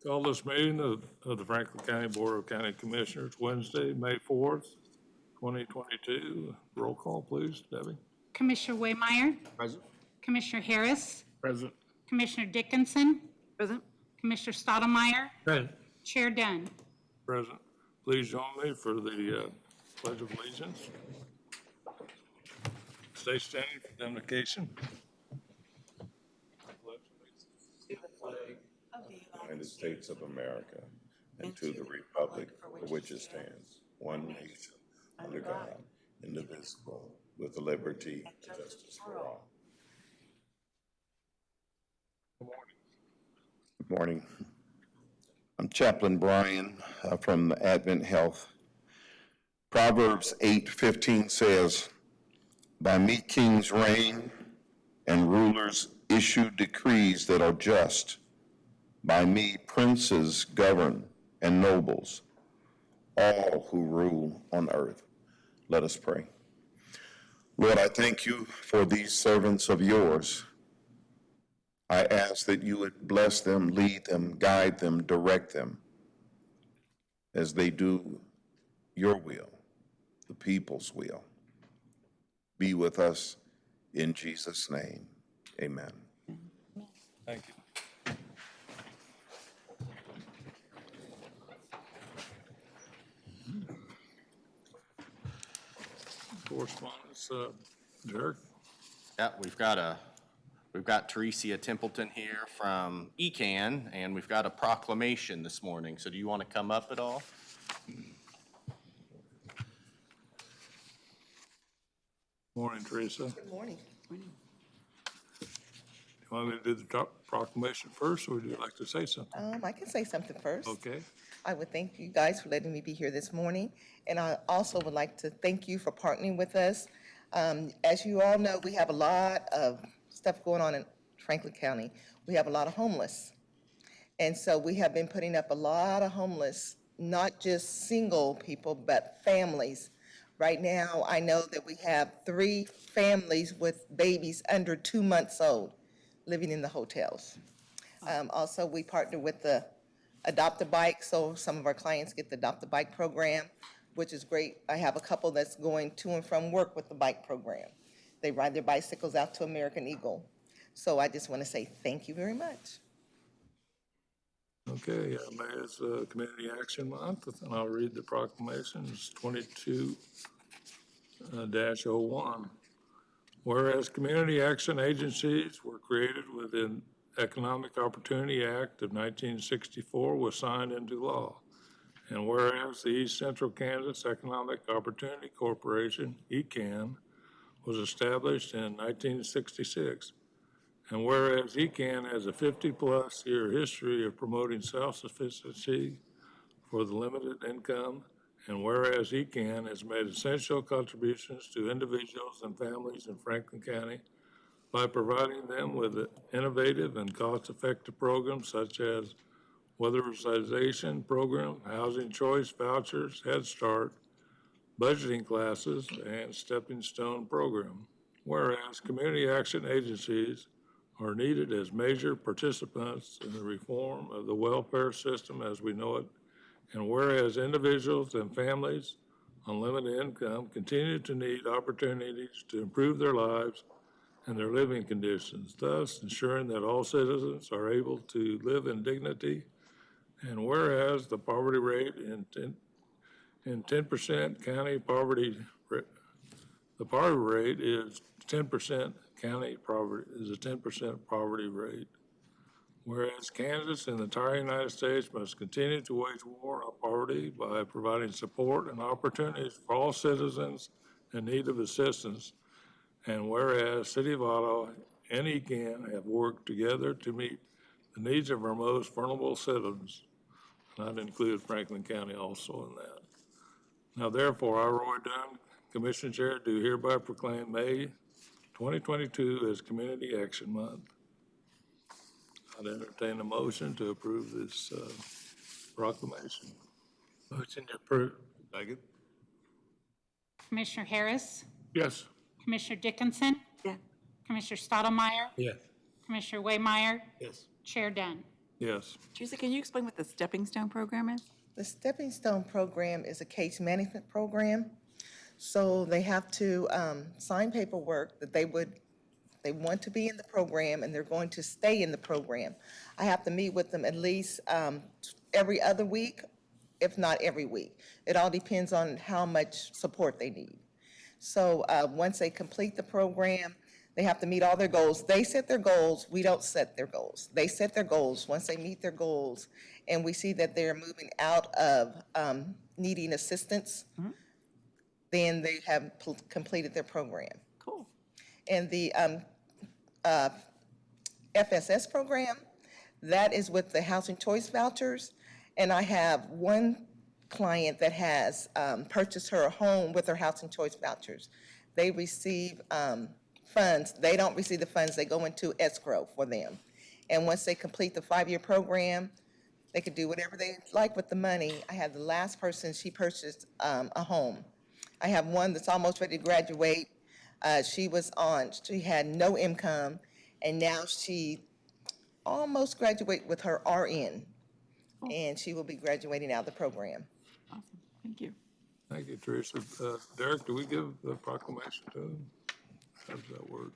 Call this meeting of the Franklin County Board of County Commissioners Wednesday, May 4th, 2022. Roll call, please, Debbie. Commissioner Waymire. Present. Commissioner Harris. Present. Commissioner Dickinson. Present. Commissioner Stottlemyre. Present. Chair Dunn. Present. Please join me for the Pledge of Allegiance. Stay standing for dedication. United States of America, and to the republic for which it stands, one nation, under God, indivisible, with liberty and justice for all. Good morning. I'm Chaplain Brian from Advent Health. Proverbs 8:15 says, "By me kings reign and rulers issue decrees that are just. By me princes govern and nobles, all who rule on earth." Let us pray. Lord, I thank you for these servants of yours. I ask that you would bless them, lead them, guide them, direct them as they do your will, the people's will. Be with us in Jesus' name. Amen. Thank you. Correspondence, Derek? Yeah, we've got Teresia Templeton here from ECAN, and we've got a proclamation this morning. So do you want to come up at all? Morning, Teresa. Good morning. You want me to do the proclamation first, or would you like to say something? I can say something first. Okay. I would thank you guys for letting me be here this morning, and I also would like to thank you for partnering with us. As you all know, we have a lot of stuff going on in Franklin County. We have a lot of homeless, and so we have been putting up a lot of homeless, not just single people, but families. Right now, I know that we have 3 families with babies under 2 months old living in the hotels. Also, we partner with the Adopt a Bike, so some of our clients get the Adopt a Bike program, which is great. I have a couple that's going to and from work with the bike program. They ride their bicycles out to American Eagle. So I just want to say thank you very much. Okay, May is Community Action Month, and I'll read the proclamation. It's 22-01. Whereas community action agencies were created within Economic Opportunity Act of 1964 was signed into law. And whereas the East Central Kansas Economic Opportunity Corporation, ECAN, was established in 1966. And whereas ECAN has a 50-plus year history of promoting self-sufficiency for the limited income, and whereas ECAN has made essential contributions to individuals and families in Franklin County by providing them with innovative and cost-effective programs such as weatherization program, housing choice vouchers, Head Start, budgeting classes, and Stepping Stone program. Whereas community action agencies are needed as major participants in the reform of the welfare system as we know it, and whereas individuals and families on limited income continue to need opportunities to improve their lives and their living conditions, thus ensuring that all citizens are able to live in dignity. And whereas the poverty rate in 10% county poverty, the poverty rate is 10% county poverty, is a 10% poverty rate. Whereas Kansas and the entire United States must continue to wage war on poverty by providing support and opportunities for all citizens in need of assistance. And whereas City of Ottawa and ECAN have worked together to meet the needs of our most vulnerable citizens, and I'd include Franklin County also in that. Now therefore, I, Roy Dunn, Commission Chair, do hereby proclaim May 2022 as Community Action Month. I'd entertain a motion to approve this proclamation. Motion to approve. Second. Commissioner Harris. Yes. Commissioner Dickinson. Yeah. Commissioner Stottlemyre. Yes. Commissioner Waymire. Yes. Chair Dunn. Yes. Teresa, can you explain what the Stepping Stone program is? The Stepping Stone program is a case management program. So they have to sign paperwork that they want to be in the program and they're going to stay in the program. I have to meet with them at least every other week, if not every week. It all depends on how much support they need. So once they complete the program, they have to meet all their goals. They set their goals, we don't set their goals. They set their goals. Once they meet their goals and we see that they're moving out of needing assistance, then they have completed their program. Cool. And the FSS program, that is with the Housing Choice Vouchers. And I have one client that has purchased her a home with her Housing Choice Vouchers. They receive funds. They don't receive the funds. They go into escrow for them. And once they complete the 5-year program, they can do whatever they like with the money. I had the last person, she purchased a home. I have one that's almost ready to graduate. She had no income, and now she almost graduated with her RN, and she will be graduating out of the program. Awesome. Thank you. Thank you, Teresa. Derek, do we give the proclamation to them? How does that work?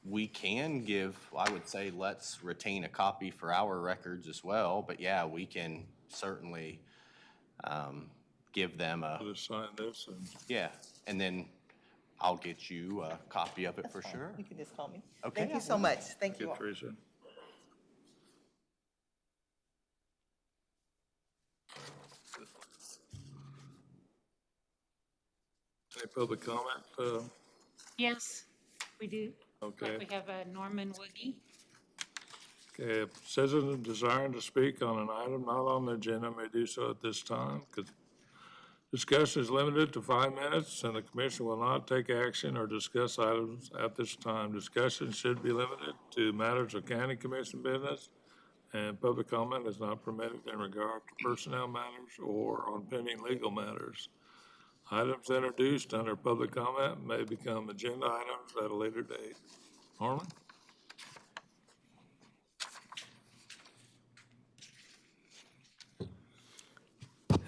We can give, I would say, let's retain a copy for our records as well, but yeah, we can certainly give them a, Just sign this and, yeah, and then I'll get you a copy of it for sure. You can just call me. Okay. Thank you so much. Thank you get all. Teresa. Any public comment? Yes, we do. Okay. We have Norman Woogie. Okay, if citizens desiring to speak on an item not on the agenda may do so at this time. Discussion is limited to 5 minutes, and the commission will not take action or discuss items at this time. Discussion should be limited to matters of county commission business, and public comment is not permitted in regard to personnel matters or on pending legal matters. Items introduced under public comment may become agenda items at a later date. Harlan?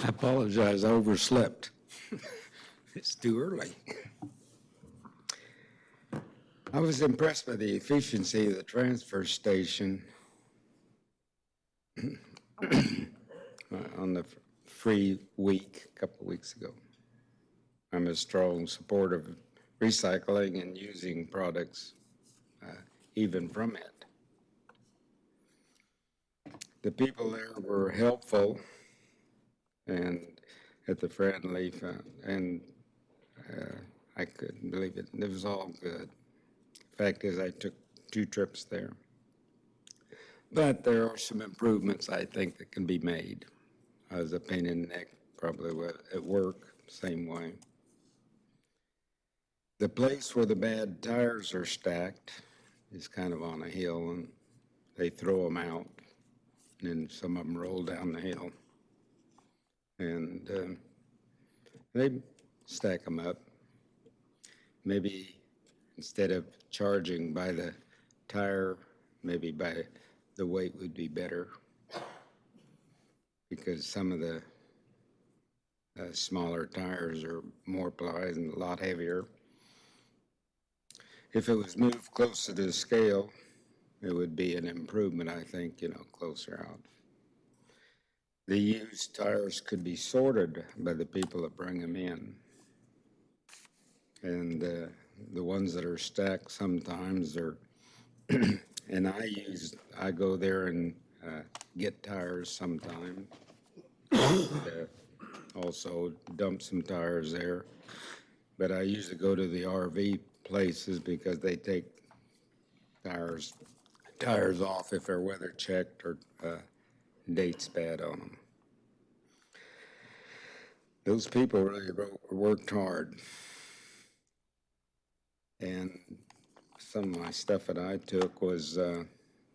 I apologize, I overslept. It's too early. I was impressed by the efficiency of the transfer station on the free week, a couple of weeks ago. I'm a strong supporter of recycling and using products even from it. The people there were helpful and at the friendly, and I couldn't believe it. It was all good. Fact is, I took 2 trips there. But there are some improvements I think that can be made. I was a pain in the neck probably at work, same way. The place where the bad tires are stacked is kind of on a hill, and they throw them out, and then some of them roll down the hill. And they stack them up. Maybe instead of charging by the tire, maybe by the weight would be better, because some of the smaller tires are more plies and a lot heavier. If it was moved closer to the scale, it would be an improvement, I think, closer out. The used tires could be sorted by the people that bring them in. And the ones that are stacked sometimes are, and I go there and get tires sometimes. Also dump some tires there. But I usually go to the RV places because they take tires off if they're weather checked or dates bad on them. Those people really worked hard. And some of my stuff that I took was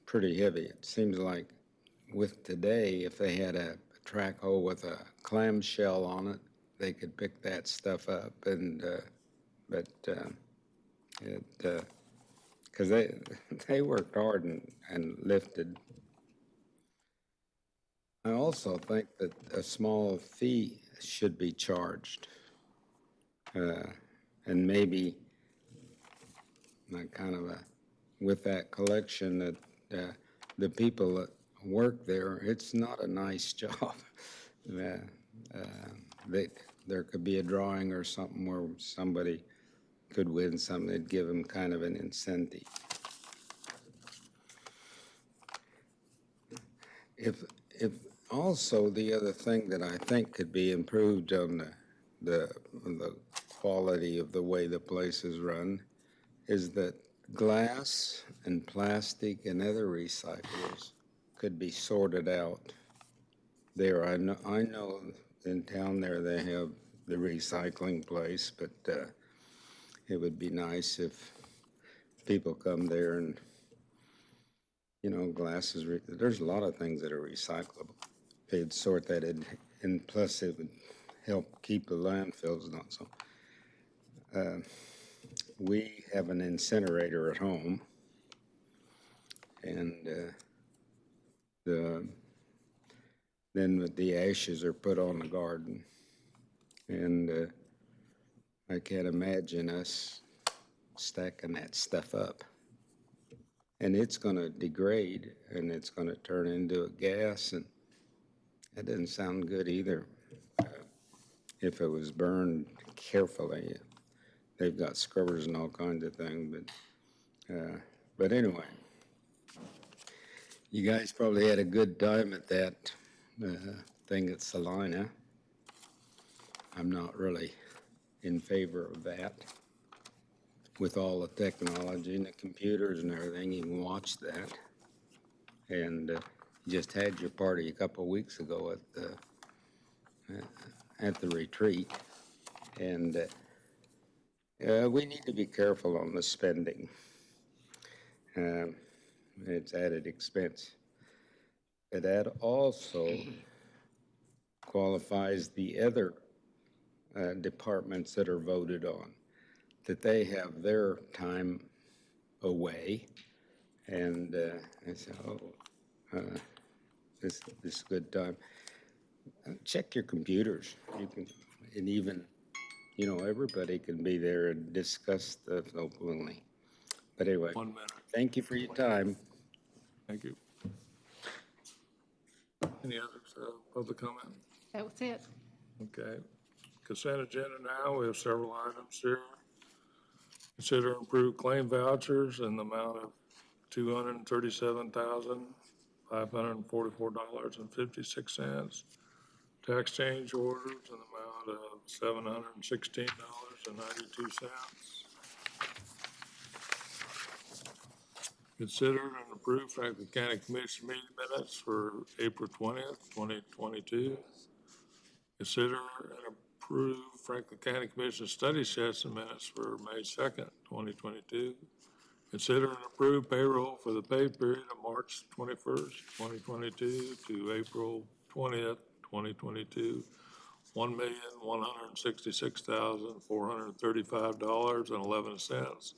pretty heavy. It seems like with today, if they had a track hole with a clamshell on it, they could pick that stuff up. And because they worked hard and lifted I also think that a small fee should be charged. And maybe kind of with that collection that the people that work there, it's not a nice job. There could be a drawing or something where somebody could win something, that'd give them kind of an incentive. If also the other thing that I think could be improved on the quality of the way the place is run is that glass and plastic and other recyclables could be sorted out there. I know in town there they have the recycling place, but it would be nice if people come there and, you know, glasses, there's a lot of things that are recyclable. They'd sort that in, and plus it would help keep the landfills not so. We have an incinerator at home, and then the ashes are put on the garden, and I can't imagine us stacking that stuff up. And it's going to degrade, and it's going to turn into a gas, and that doesn't sound good either. If it was burned carefully, they've got scrubbers and all kinds of things, but anyway, you guys probably had a good time at that thing at Salina. I'm not really in favor of that. With all the technology and the computers and everything, you can watch that. And you just had your party a couple of weeks ago at the retreat. And we need to be careful on the spending. It's added expense. But that also qualifies the other departments that are voted on, that they have their time away, and I said, this is a good time. Check your computers. You can, and even, you know, everybody can be there and discuss stuff openly. But anyway, 1 minute. thank you for your time. Thank you. Any other public comment? That was it. Okay. Consent agenda now, we have several items here. Consider approved claim vouchers in the amount of $237,544.56. Tax change orders in the amount of $716.92. Consider and approve Franklin County Commission meeting minutes for April 20th, 2022. Consider and approve Franklin County Commission study session minutes for May 2nd, 2022. Consider and approve payroll for the pay period of March 21st, 2022 to April 20th, 2022, $1,166,435.11.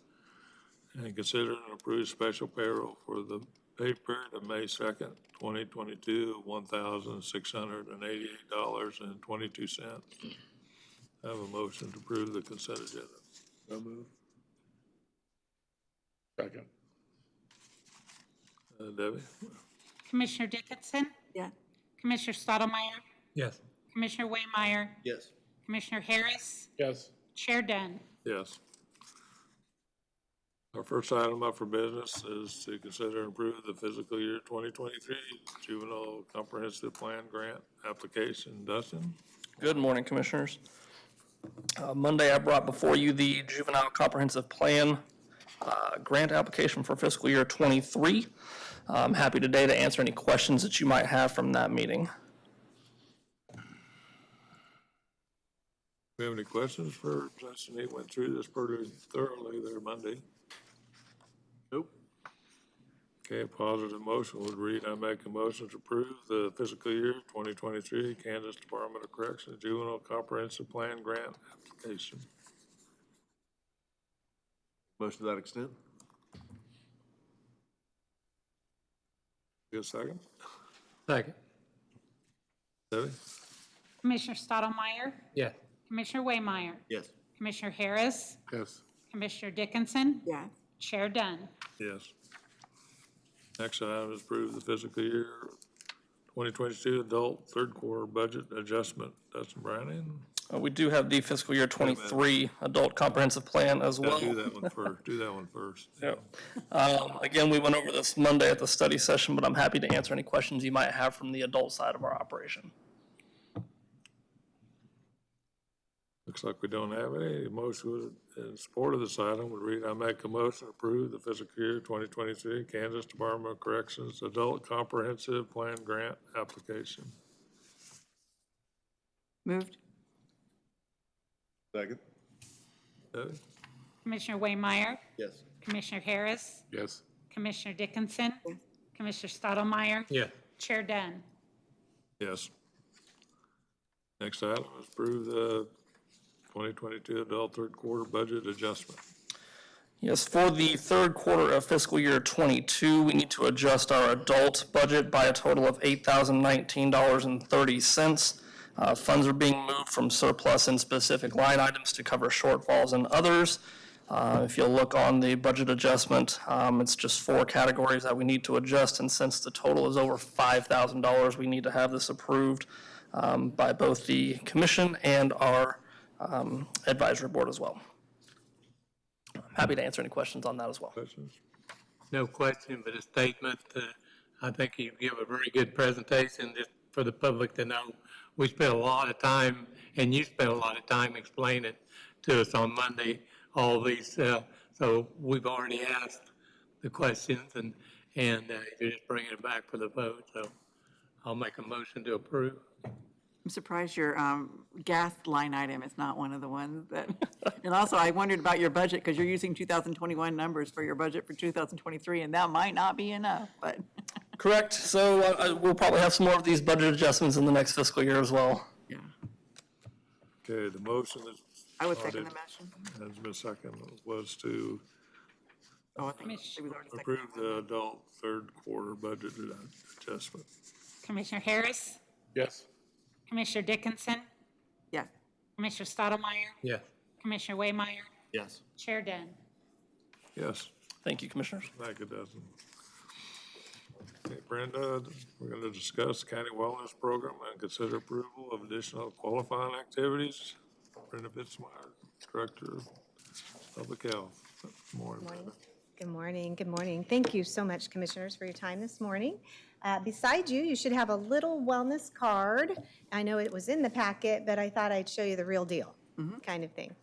And consider and approve special payroll for the pay period of May 2nd, 2022, $1,688.22. I have a motion to approve the consent agenda. So moved. Second. Debbie? Commissioner Dickinson, Yeah. Commissioner Stottlemyre, Yes. Commissioner Waymire, Yes. Commissioner Harris, Yes. Chair Dunn. Yes. Our first item up for business is to consider and approve the fiscal year 2023 Juvenile Comprehensive Plan Grant application. Dustin? Good morning, Commissioners. Monday, I brought before you the Juvenile Comprehensive Plan grant application for fiscal year '23. I'm happy today to answer any questions that you might have from that meeting. We have any questions for Justin? He went through this pretty thoroughly there Monday. Nope. Okay, a positive motion would read, I make a motion to approve the fiscal year 2023 Kansas Department of Corrections Juvenile Comprehensive Plan Grant application. Motion to that extent? Get a second? Second. Debbie? Commissioner Stottlemyre, Yes. Commissioner Waymire, Yes. Commissioner Harris, Yes. Commissioner Dickinson, Yes. Chair Dunn. Yes. Next item is approve the fiscal year 2022 adult third quarter budget adjustment. Dustin Brannigan? We do have the fiscal year 23 adult comprehensive plan as well. Do that one first. Do that one first. Yep. Again, we went over this Monday at the study session, but I'm happy to answer any questions you might have from the adult side of our operation. Looks like we don't have any. Motion in support of this item would read, I make a motion to approve the fiscal year 2023 Kansas Department of Corrections Adult Comprehensive Plan Grant application. Moved. Second? Debbie? Commissioner Waymire, Yes. Commissioner Harris, Yes. Commissioner Dickinson, Commissioner Stottlemyre, Yes. Chair Dunn. Yes. Next item is approve the 2022 adult third quarter budget adjustment. Yes, for the third quarter of fiscal year 22, we need to adjust our adult budget by a total of $8,019.30. Funds are being moved from surplus in specific line items to cover shortfalls in others. If you'll look on the budget adjustment, it's just 4 categories that we need to adjust, and since the total is over $5,000, we need to have this approved by both the commission and our advisory board as well. I'm happy to answer any questions on that as well. Questions? No question, but a statement. I think you give a very good presentation just for the public to know. We spent a lot of time, and you spent a lot of time explaining to us on Monday, all these, so we've already asked the questions, and you're just bringing it back for the vote, so I'll make a motion to approve. I'm surprised your gas line item is not one of the ones that, and also I wondered about your budget because you're using 2021 numbers for your budget for 2023, and that might not be enough, but. Correct. So we'll probably have some more of these budget adjustments in the next fiscal year as well. Yeah, Okay, the motion is. I would second the motion. Has been second, was to Oh, I think it was already seconded. approve the adult third quarter budget adjustment. Commissioner Harris, Yes. Commissioner Dickinson, Yes. Commissioner Stottlemyre, Yes. Commissioner Waymire, Yes. Chair Dunn. Yes, Thank you, Commissioners. thank you, Dustin. Okay, Brenda, we're going to discuss the county wellness program and consider approval of additional qualifying activities. Brenda Fitzmeyer, Director of Public Health. Good morning, Brenda. Good morning, good morning. Thank you so much, Commissioners, for your time this morning. Beside you, you should have a little wellness card. I know it was in the packet, but I thought I'd show you the real deal, kind of thing.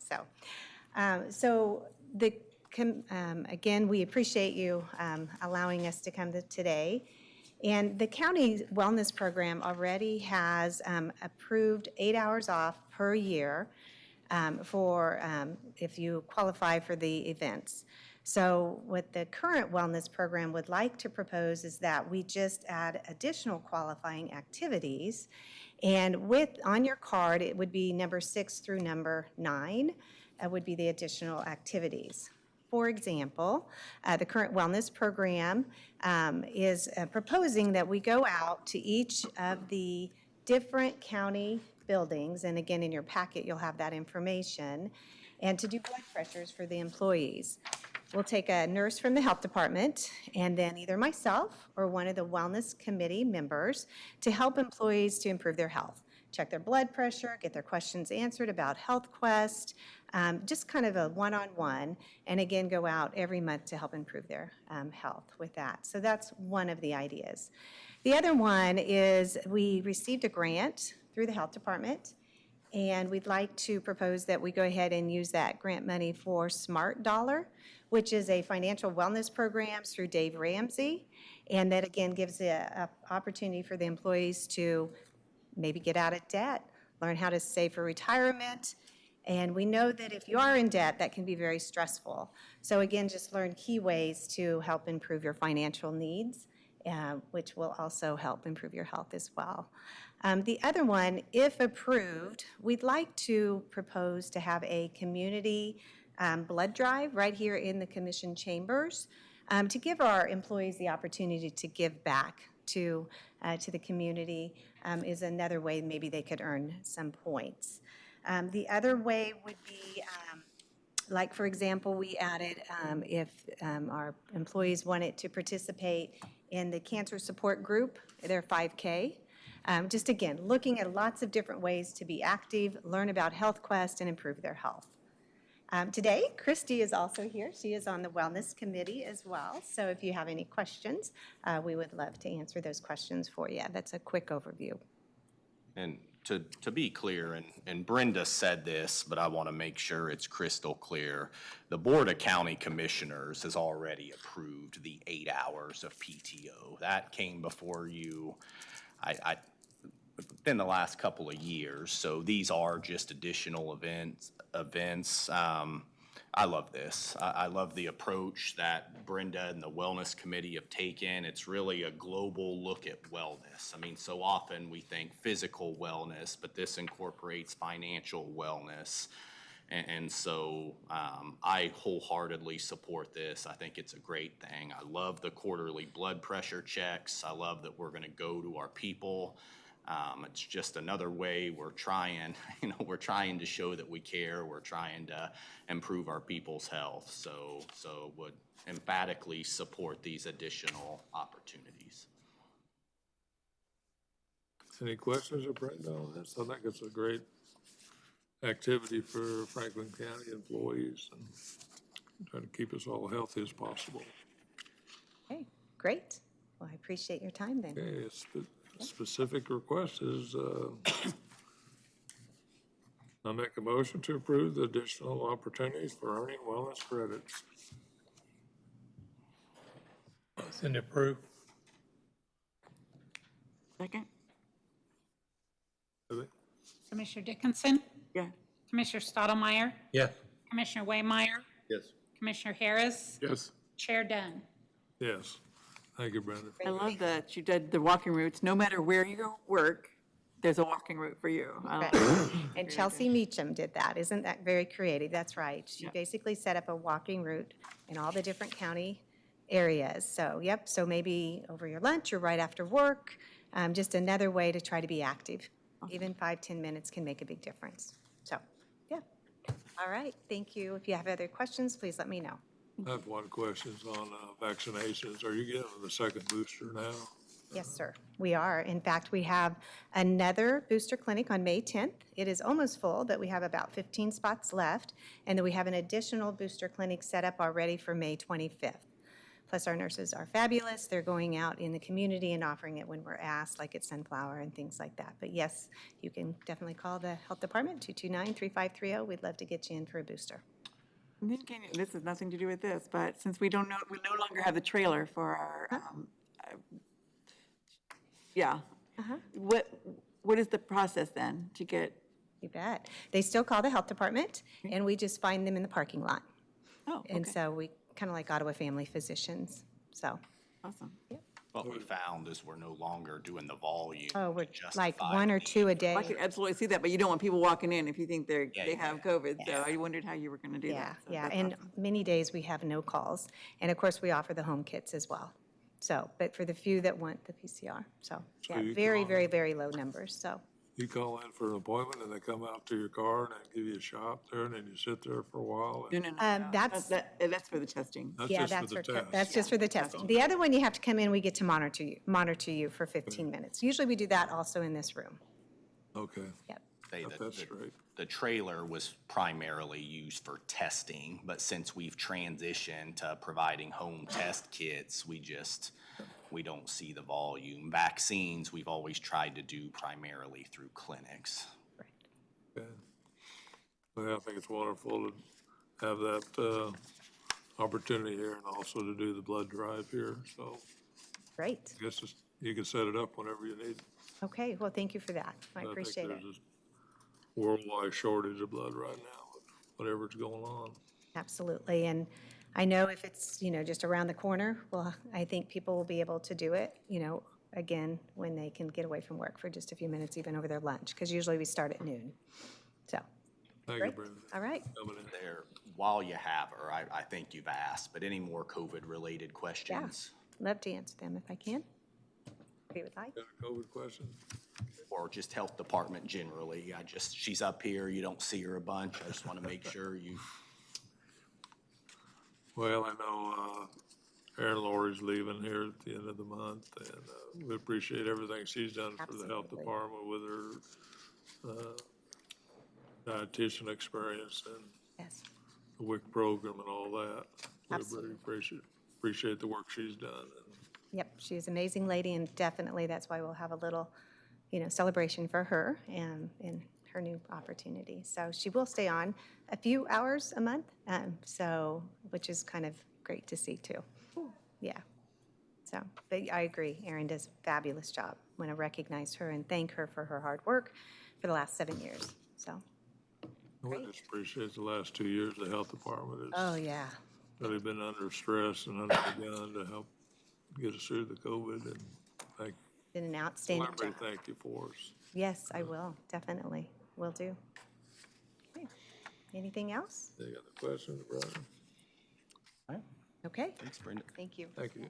Again, we appreciate you allowing us to come today. And the county wellness program already has approved 8 hours off per year for if you qualify for the events. So what the current wellness program would like to propose is that we just add additional qualifying activities. And on your card, it would be number 6 through number 9 would be the additional activities. For example, the current wellness program is proposing that we go out to each of the different county buildings, and again, in your packet, you'll have that information, and to do blood pressures for the employees. We'll take a nurse from the health department, and then either myself or one of the wellness committee members to help employees to improve their health. Check their blood pressure, get their questions answered about Health Quest, just kind of a one-on-one, and again, go out every month to help improve their health with that. So that's one of the ideas. The other one is we received a grant through the health department, and we'd like to propose that we go ahead and use that grant money for Smart Dollar, which is a financial wellness program through Dave Ramsey, and that again gives an opportunity for the employees to maybe get out of debt, learn how to save for retirement. And we know that if you are in debt, that can be very stressful. So again, just learn key ways to help improve your financial needs, which will also help improve your health as well. The other one, if approved, we'd like to propose to have a community blood drive right here in the commission chambers to give our employees the opportunity to give back to the community. is another way maybe they could earn some points. The other way would be, like, for example, we added if our employees wanted to participate in the cancer support group, their 5K. Just again, looking at lots of different ways to be active, learn about Health Quest, and improve their health. Today, Christy is also here. She is on the Wellness Committee as well. So if you have any questions, we would love to answer those questions for you. That's a quick overview. And to be clear, and Brenda said this, but I want to make sure it's crystal clear. The Board of County Commissioners has already approved the 8 hours of PTO. That came before you, within the last couple of years. So these are just additional events. I love this. I love the approach that Brenda and the Wellness Committee have taken. It's really a global look at wellness. I mean, so often we think physical wellness, but this incorporates financial wellness. And so I wholeheartedly support this. I think it's a great thing. I love the quarterly blood pressure checks. I love that we're going to go to our people. It's just another way we're trying, we're trying to show that we care. We're trying to improve our people's health. So would emphatically support these additional opportunities. Any questions of Brenda on this? I think it's a great activity for Franklin County employees and try to keep us all healthy as possible. Okay, great. Well, I appreciate your time then. Okay, specific request is, I make a motion to approve the additional opportunities for earning wellness credits. Motion approved. Second? Commissioner Dickinson, Yeah. Commissioner Stottlemyre, Yes. Commissioner Waymire, Yes. Commissioner Harris, Yes. Chair Dunn. Yes. Thank you, Brenda. I love that you did the walking routes. No matter where you work, there's a walking route for you. Right. And Chelsea Meacham did that. Isn't that very creative? That's right. She basically set up a walking route in all the different county areas. So, yep, so maybe over your lunch or right after work, just another way to try to be active. Even 5-10 minutes can make a big difference. So, yeah. All right, thank you. If you have other questions, please let me know. I have one question on vaccinations. Are you getting the second booster now? Yes, sir, we are. In fact, we have another booster clinic on May 10th. It is almost full, but we have about 15 spots left. And then we have an additional booster clinic set up already for May 25th. Plus, our nurses are fabulous. They're going out in the community and offering it when we're asked, like at Sunflower and things like that. But yes, you can definitely call the health department, 229-3530. We'd love to get you in for a booster. And then this has nothing to do with this, but since we no longer have the trailer for our, what is the process then to get? You bet. They still call the health department, and we just find them in the parking lot. Oh, okay. And so we kind of like Ottawa Family Physicians, so. Awesome. What we found is we're no longer doing the volume. Oh, we're to justify like 1 or 2 a day. I can absolutely see that, but you don't want people walking in if you think they have COVID, so I wondered how you were going to do Yeah, that. So yeah, that's and awesome. many days we have no calls. And of course, we offer the home kits as well. So, but for the few that want the PCR, so, yeah, you very, call very, very low numbers, so. You call in for an appointment and they come out to your car and they give you a shot there and then you sit there for a while. No, and That's, That's for the testing. That's yeah, just for the test. that's just for the testing. The other one, you have to come in, we get to monitor you for 15 minutes. Usually we do that also in this room. Okay, Yep. that's straight. The trailer was primarily used for testing, but since we've transitioned to providing home test kits, we don't see the volume. Vaccines, we've always tried to do primarily through clinics. Okay. Well, I think it's wonderful to have that opportunity here and also to do the blood drive here. So Great. I guess you can set it up whenever you need. Okay, well, thank you for that. I appreciate it. think there's a worldwide shortage of blood right now, with whatever's going on. Absolutely, and I know if it's, just around the corner, well, I think people will be able to do it, again, when they can get away from work for just a few minutes, even over their lunch, because usually we start at noon. So, Thank you, great. Brenda. All right. Coming in there, while you have her, I think you've asked, but any more COVID-related questions? Love to answer them if I can. we would like. Got a COVID question? Or just health department generally. She's up here, you don't see her a bunch. I just want to make sure you, Well, I know Erin Laurie's leaving here at the end of the month, and we appreciate everything she's done for the health Absolutely. department with her dietitian experience and Yes. the WIC program and all that. We Absolutely. very appreciate the work she's done. Yep, she's an amazing lady, and definitely that's why we'll have a little, celebration for her and in her new opportunity. So she will stay on a few hours a month, which is kind of great to see too. Yeah. So, but I agree, Erin does a fabulous job. Want to recognize her and thank her for her hard work for the last 7 years. So, We just appreciate the last 2 years the health department oh has yeah, really been under stress and under the gun to help get us through the COVID, and thank, did an outstanding everybody job. thank you for us. Yes, I will, definitely, will do. Okay. Anything else? Any other questions, Brian? Okay, thanks, Brenda. thank you. Thank you.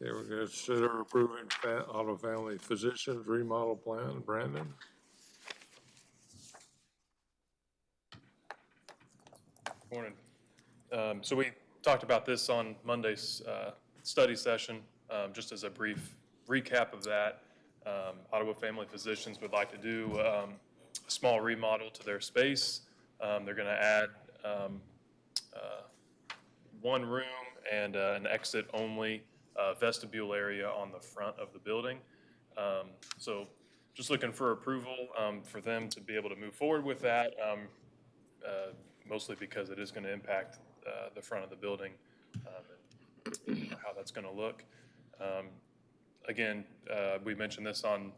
Okay, we're going to consider approving auto family physicians remodel plan. Brandon? Morning. So we talked about this on Monday's study session. Just as a brief recap of that, Ottawa Family Physicians would like to do a small remodel to their space. They're going to add one room and an exit-only vestibule area on the front of the building. So just looking for approval for them to be able to move forward with that, mostly because it is going to impact the front of the building and how that's going to look. Again, we mentioned this on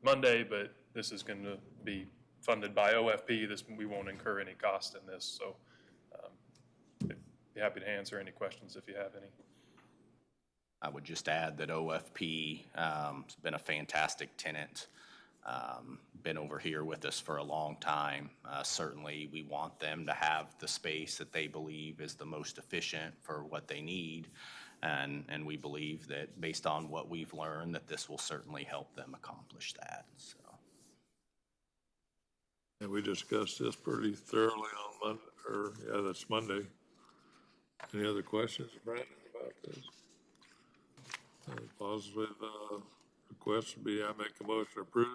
Monday, but this is going to be funded by OFP. We won't incur any cost in this, so be happy to answer any questions if you have any. I would just add that OFP has been a fantastic tenant, been over here with us for a long time. Certainly, we want them to have the space that they believe is the most efficient for what they need. And we believe that based on what we've learned, that this will certainly help them accomplish that. So. And we discussed this pretty thoroughly on Monday, that's Monday. Any other questions, Brandon, about this? Positive request would be I make a motion to approve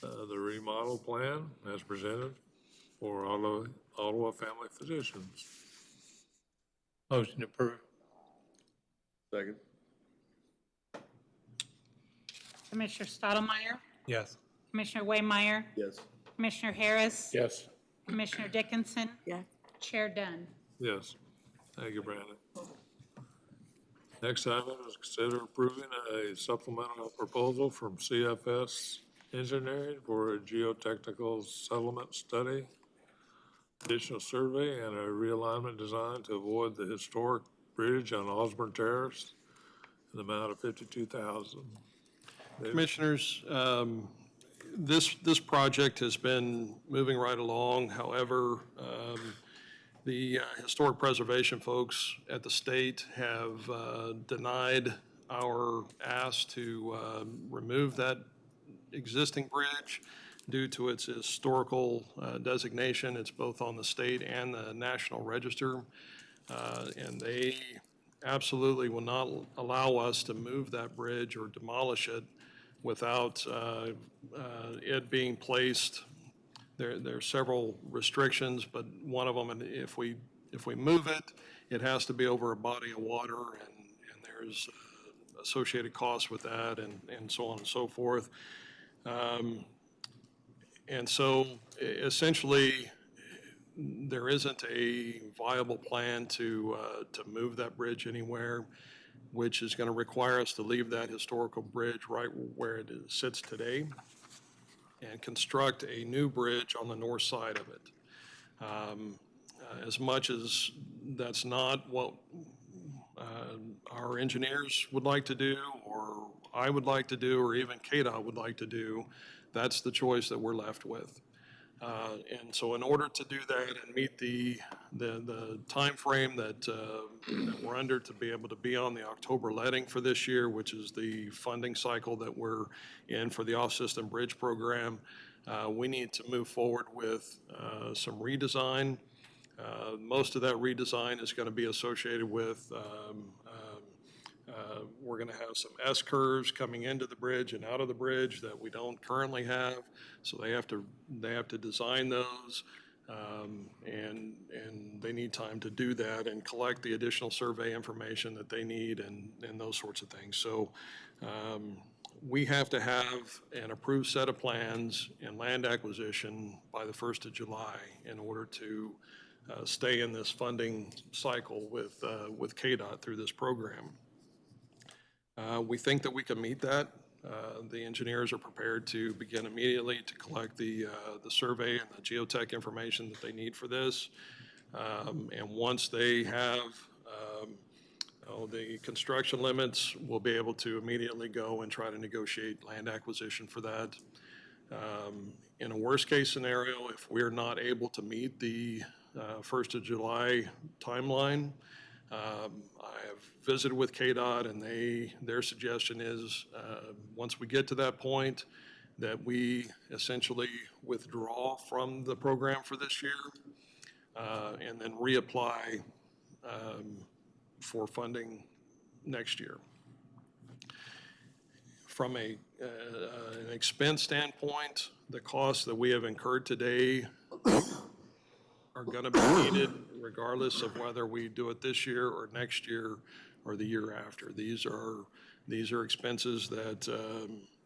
the remodel plan as presented for Ottawa Family Physicians. Motion approved. Second. Commissioner Stottlemyre, Yes. Commissioner Waymire, Yes. Commissioner Harris, Yes. Commissioner Dickinson, Yeah. Chair Dunn. Yes. Thank you, Brandon. Next item is consider approving a supplemental proposal from CFS Engineering for a geotechnical settlement study, additional survey, and a realignment design to avoid the historic bridge on Osborne Tariffs in the amount of $52,000. Commissioners, this project has been moving right along. However, the historic preservation folks at the state have denied our ask to remove that existing bridge due to its historical designation. It's both on the state and the National Register. And they absolutely will not allow us to move that bridge or demolish it without it being placed. There are several restrictions, but one of them, if we move it, it has to be over a body of water, and there's associated costs with that, and so on and so forth. And so essentially, there isn't a viable plan to move that bridge anywhere, which is going to require us to leave that historical bridge right where it sits today and construct a new bridge on the north side of it. As much as that's not what our engineers would like to do, or I would like to do, or even KDOT would like to do, that's the choice that we're left with. And so in order to do that and meet the timeframe that we're under to be able to be on the October letting for this year, which is the funding cycle that we're in for the off-system bridge program, we need to move forward with some redesign. Most of that redesign is going to be associated with we're going to have some S-curves coming into the bridge and out of the bridge that we don't currently have. So they have to design those, and they need time to do that and collect the additional survey information that they need and those sorts of things. So we have to have an approved set of plans and land acquisition by the 1st of July in order to stay in this funding cycle with KDOT through this program. We think that we can meet that. The engineers are prepared to begin immediately to collect the survey and the geotech information that they need for this. And once they have the construction limits, we'll be able to immediately go and try to negotiate land acquisition for that. In a worst-case scenario, if we're not able to meet the 1st of July timeline, I have visited with KDOT, and their suggestion is, once we get to that point, that we essentially withdraw from the program for this year, and then reapply for funding next year. From an expense standpoint, the costs that we have incurred today are going to be needed regardless of whether we do it this year or next year or the year after. These are expenses that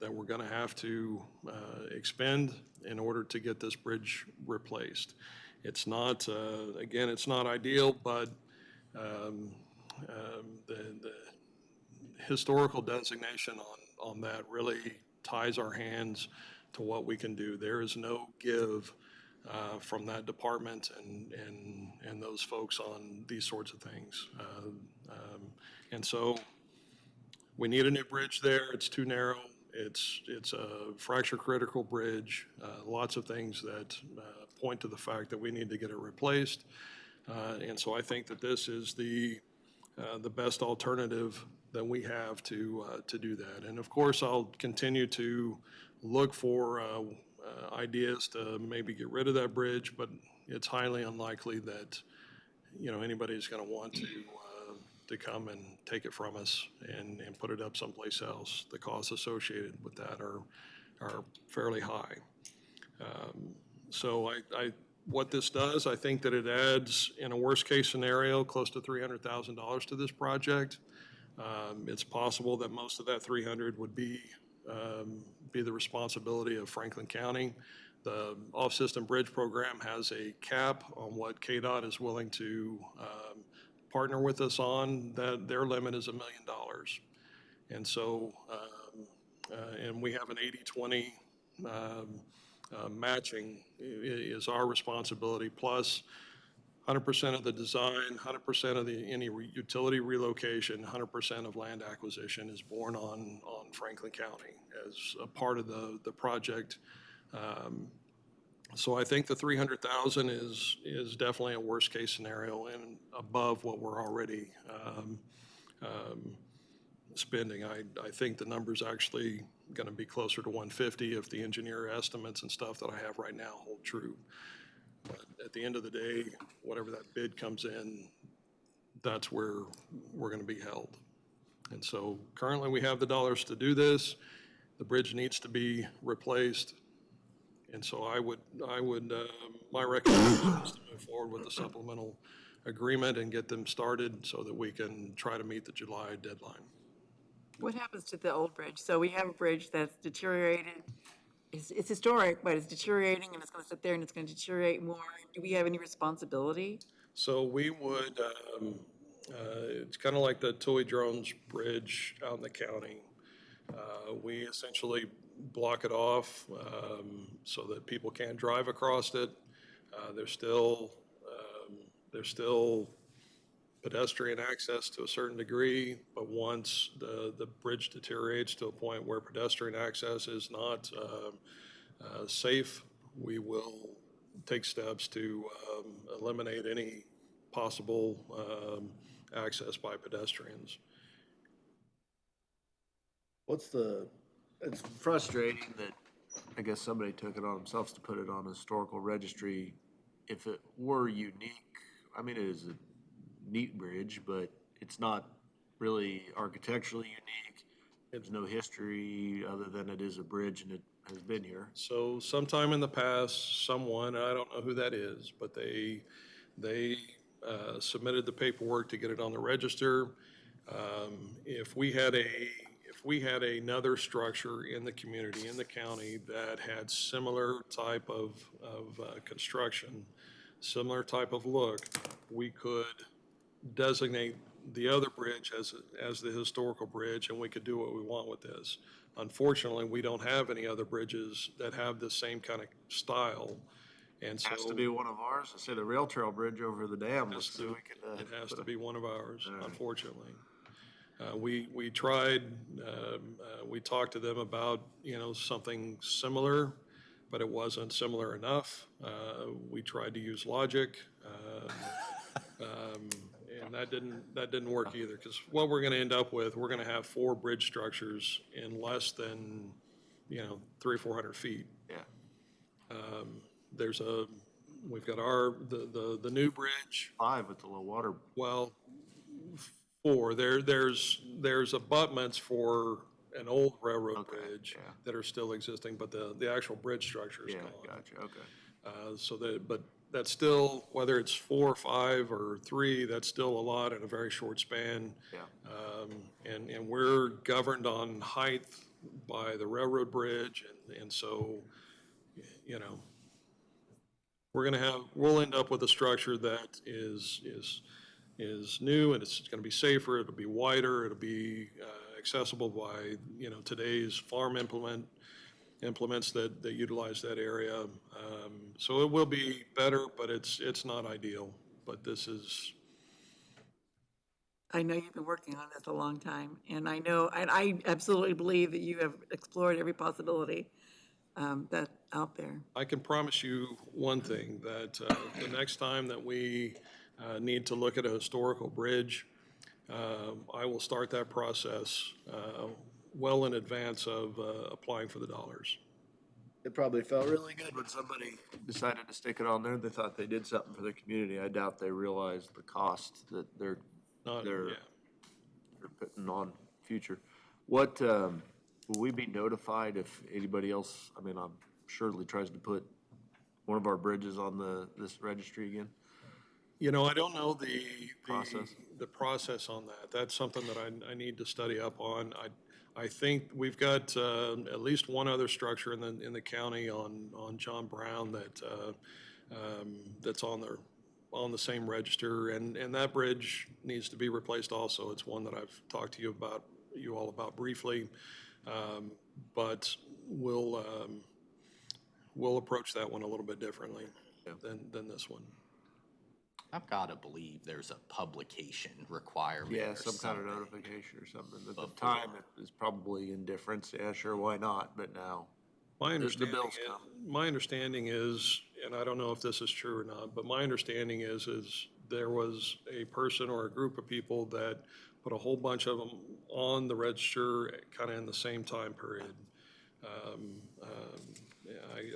we're going to have to expend in order to get this bridge replaced. It's not, again, it's not ideal, but the historical designation on that really ties our hands to what we can do. There is no give from that department and those folks on these sorts of things. And so we need a new bridge there. It's too narrow. It's a fracture critical bridge. Lots of things that point to the fact that we need to get it replaced. And so I think that this is the best alternative that we have to do that. And of course, I'll continue to look for ideas to maybe get rid of that bridge, but it's highly unlikely that, anybody's going to want to come and take it from us and put it up someplace else. The costs associated with that are fairly high. So what this does, I think that it adds, in a worst-case scenario, close to $300,000 to this project. It's possible that most of that 300 would be the responsibility of Franklin County. The off-system bridge program has a cap on what KDOT is willing to partner with us on. That their limit is $1 million. And so, and we have an 80-20 matching is our responsibility, plus 100% of the design, 100% of any utility relocation, 100% of land acquisition is borne on Franklin County as a part of the project. So I think the $300,000 is definitely a worst case scenario and above what we're already spending. I think the number's actually going to be closer to 150 if the engineer estimates and stuff that I have right now hold true. But at the end of the day, whatever that bid comes in, that's where we're going to be held. And so currently we have the dollars to do this. The bridge needs to be replaced. And so my recommendation is to move forward with the supplemental agreement and get them started so that we can try to meet the July deadline. What happens to the old bridge? So we have a bridge that's deteriorated. It's historic, but it's deteriorating, and it's going to sit there and it's going to deteriorate more. Do we have any responsibility? So we would, it's kind of like the Tui Drones Bridge out in the county. We essentially block it off so that people can't drive across it. There's still pedestrian access to a certain degree, but once the bridge deteriorates to a point where pedestrian access is not safe, we will take steps to eliminate any possible access by pedestrians. It's frustrating that, I guess somebody took it on themselves to put it on a historical registry. If it were unique, I mean, it is a neat bridge, but it's not really architecturally unique. There's no history other than it is a bridge and it has been here. So sometime in the past, someone, I don't know who that is, but they submitted the paperwork to get it on the register. If we had another structure in the community, in the county, that had similar type of construction, similar type of look, we could designate the other bridge as the historical bridge, and we could do what we want with this. Unfortunately, we don't have any other bridges that have the same kind of style, and so. Has to be one of ours. I say the rail trail bridge over the dam. Let's see if we can. It has to be one of ours, unfortunately. We tried, we talked to them about, something similar, but it wasn't similar enough. We tried to use logic, and that didn't work either, because what we're gonna end up with, we're gonna have 4 bridge structures in less than, 300 or 400 feet. Yeah. We've got the new bridge. 5 with the low water. Well, 4. There's abutments for an old railroad bridge that are still existing, but the actual bridge structure is gone. Gotcha, okay. But that's still, whether it's 4 or 5 or 3, that's still a lot in a very short span. Yeah. And we're governed on height by the railroad bridge, and so, we'll end up with a structure that is new, and it's gonna be safer, it'll be wider, it'll be accessible by, today's farm implements that utilize that area. So it will be better, but it's not ideal, but this is. I know you've been working on this a long time, and I absolutely believe that you have explored every possibility that's out there. I can promise you one thing, that the next time that we need to look at a historical bridge, I will start that process well in advance of applying for the dollars. It probably felt really good when somebody decided to stick it on there. They thought they did something for their community. I doubt they realized the cost that they're putting on future. What, will we be notified if anybody else, I'm surely tries to put one of our bridges on this registry again? I don't know the Process. on that. That's something that I need to study up on. I think we've got at least one other structure in the county on John Brown that's on the same register, and that bridge needs to be replaced also. It's one that I've talked to you all about briefly, but we'll approach that one a little bit differently than this one. I've got to believe there's a publication requirement. Yeah, or some kind of something. notification or something. At the time, it is probably indifference. Yeah, sure, why not? But now, My the bills come. my understanding is, and I don't know if this is true or not, but my understanding is there was a person or a group of people that put a whole bunch of them on the register kind of in the same time period.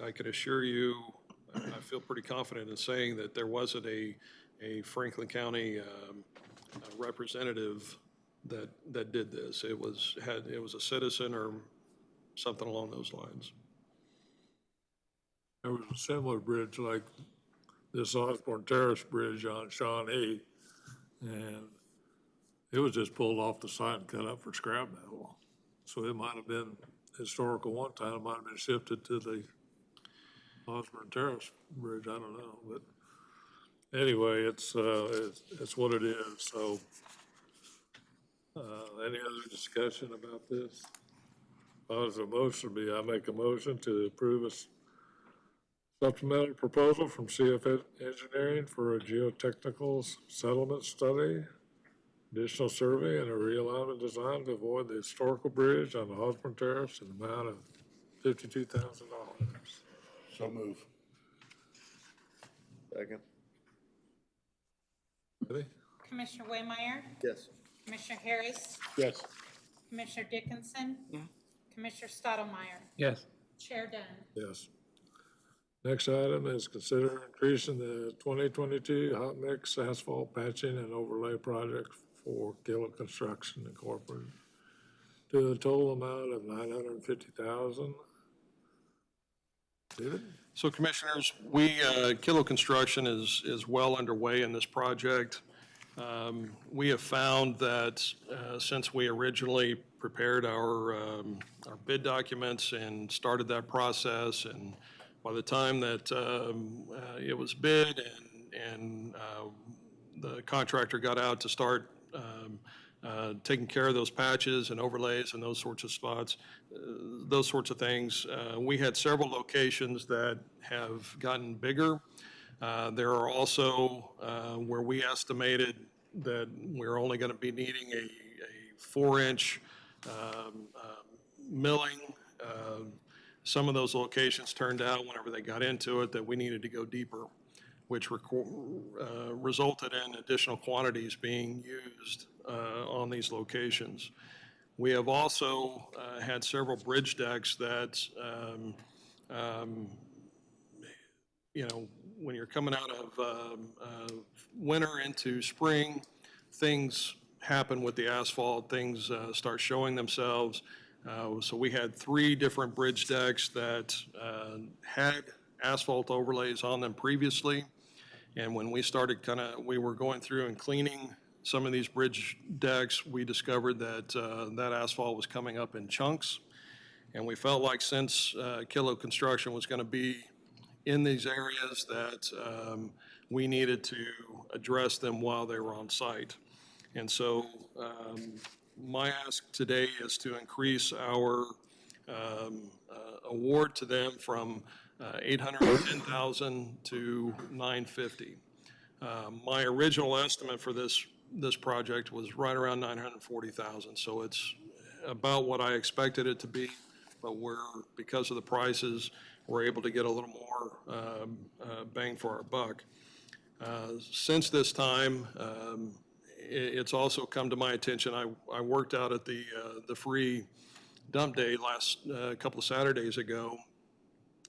I can assure you, I feel pretty confident in saying that there wasn't a Franklin County representative that did this. It was a citizen or something along those lines. There was a similar bridge like this Osborne Tariffs Bridge on Shawnee, and it was just pulled off the side and cut up for scrap metal. So it might have been historical one time, it might have been shifted to the Osborne Terrace Bridge, I don't know, but anyway, it's what it is, so. Any other discussion about this? As a motion be, I make a motion to approve a supplemental proposal from CF Engineering for a geotechnical settlement study, additional survey, and a realignment design to avoid the historical bridge on the Osborne Terrace in the amount of $52,000. So move. Second. Ready? Commissioner Waymire, Yes. Commissioner Harris, Yes. Commissioner Dickinson, Yeah. Commissioner Stottlemyre, Yes. Chair Dunn. Yes. Next item is consider increasing the 2022 hot mix asphalt patching and overlay project for Gillett Construction Incorporated to a total amount of $950,000. David? So Commissioners, Kilo Construction is well underway in this project. We have found that since we originally prepared our bid documents and started that process, and by the time that it was bid and the contractor got out to start taking care of those patches and overlays and those sorts of spots, those sorts of things, we had several locations that have gotten bigger. There are also where we estimated that we're only going to be needing a 4-inch milling. Some of those locations turned out, whenever they got into it, that we needed to go deeper, which resulted in additional quantities being used on these locations. We have also had several bridge decks that, when you're coming out of winter into spring, things happen with the asphalt, things start showing themselves. So we had 3 different bridge decks that had asphalt overlays on them previously. And when we started we were going through and cleaning some of these bridge decks, we discovered that that asphalt was coming up in chunks. And we felt like since Kilo Construction was going to be in these areas that we needed to address them while they were on site. And so my ask today is to increase our award to them from $810,000 to $950,000. My original estimate for this project was right around $940,000, so it's about what I expected it to be, but because of the prices, we're able to get a little more bang for our buck. Since this time, it's also come to my attention, I worked out at the free dump day last couple of Saturdays ago,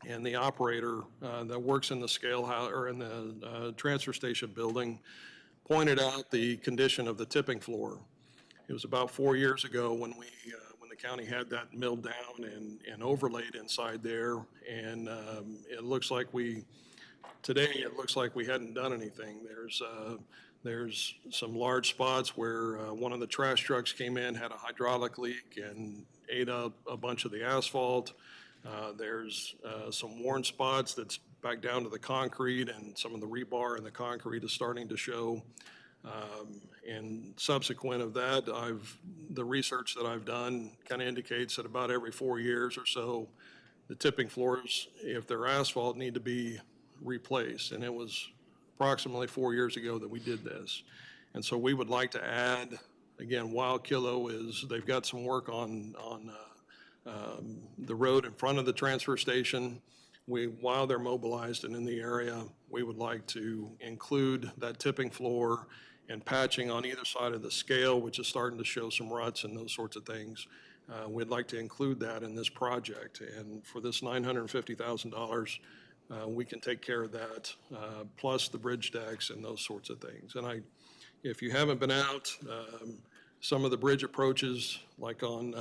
and the operator that works in the scale house or in the transfer station building pointed out the condition of the tipping floor. It was about 4 years ago when the county had that milled down and overlaid inside there, and it looks like we hadn't done anything. There's some large spots where one of the trash trucks came in, had a hydraulic leak, and ate up a bunch of the asphalt. There's some worn spots that's back down to the concrete, and some of the rebar in the concrete is starting to show. And subsequent of that, the research that I've done kind of indicates that about every 4 years or so, the tipping floors, if they're asphalt, need to be replaced. And it was approximately 4 years ago that we did this. And so we would like to add, again, while Kilo they've got some work on the road in front of the transfer station. While they're mobilized and in the area, we would like to include that tipping floor and patching on either side of the scale, which is starting to show some ruts and those sorts of things. We'd like to include that in this project. And for this $950,000, we can take care of that, plus the bridge decks and those sorts of things. And if you haven't been out, some of the bridge approaches, like on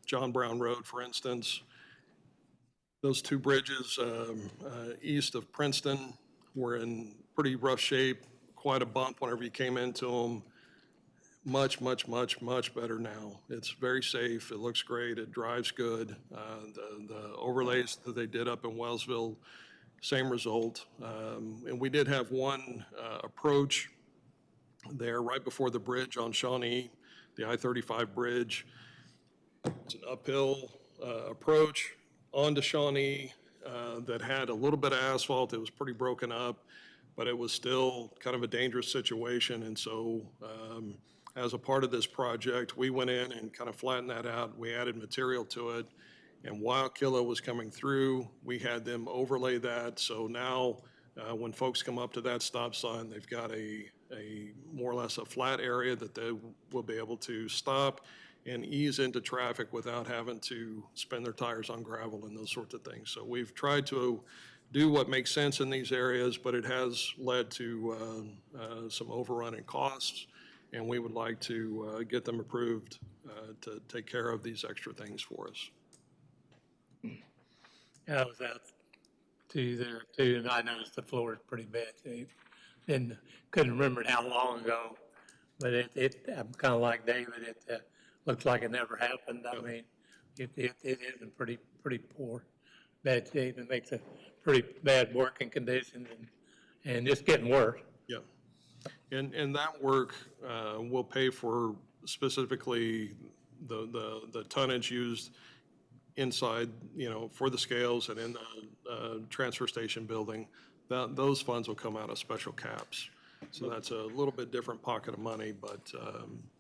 John Brown Road, for instance, those 2 bridges east of Princeton were in pretty rough shape, quite a bump whenever you came into them. Much, much, much, much better now. It's very safe, it looks great, it drives good. The overlays that they did up in Wellsville, same result. And we did have one approach there right before the bridge on Shawnee, the I-35 bridge. It's an uphill approach onto Shawnee that had a little bit of asphalt. It was pretty broken up, but it was still kind of a dangerous situation. And so as a part of this project, we went in and kind of flattened that out. We added material to it. And while Kilo was coming through, we had them overlay that. So now When folks come up to that stop sign, they've got a more or less a flat area that they will be able to stop and ease into traffic without having to spin their tires on gravel and those sorts of things. So we've tried to do what makes sense in these areas, but it has led to some overrun in costs, and we would like to get them approved to take care of these extra things for us. I was out to you there too, and I noticed the floor is pretty bad shape. And couldn't remember how long ago, but I'm kind of like David, it looks like it never happened. I mean, it is in pretty poor, bad shape. It makes a pretty bad working condition and just getting worse. Yeah. And that work will pay for specifically the tonnage used inside, for the scales and in the transfer station building. Those funds will come out of special caps. So that's a little bit different pocket of money, but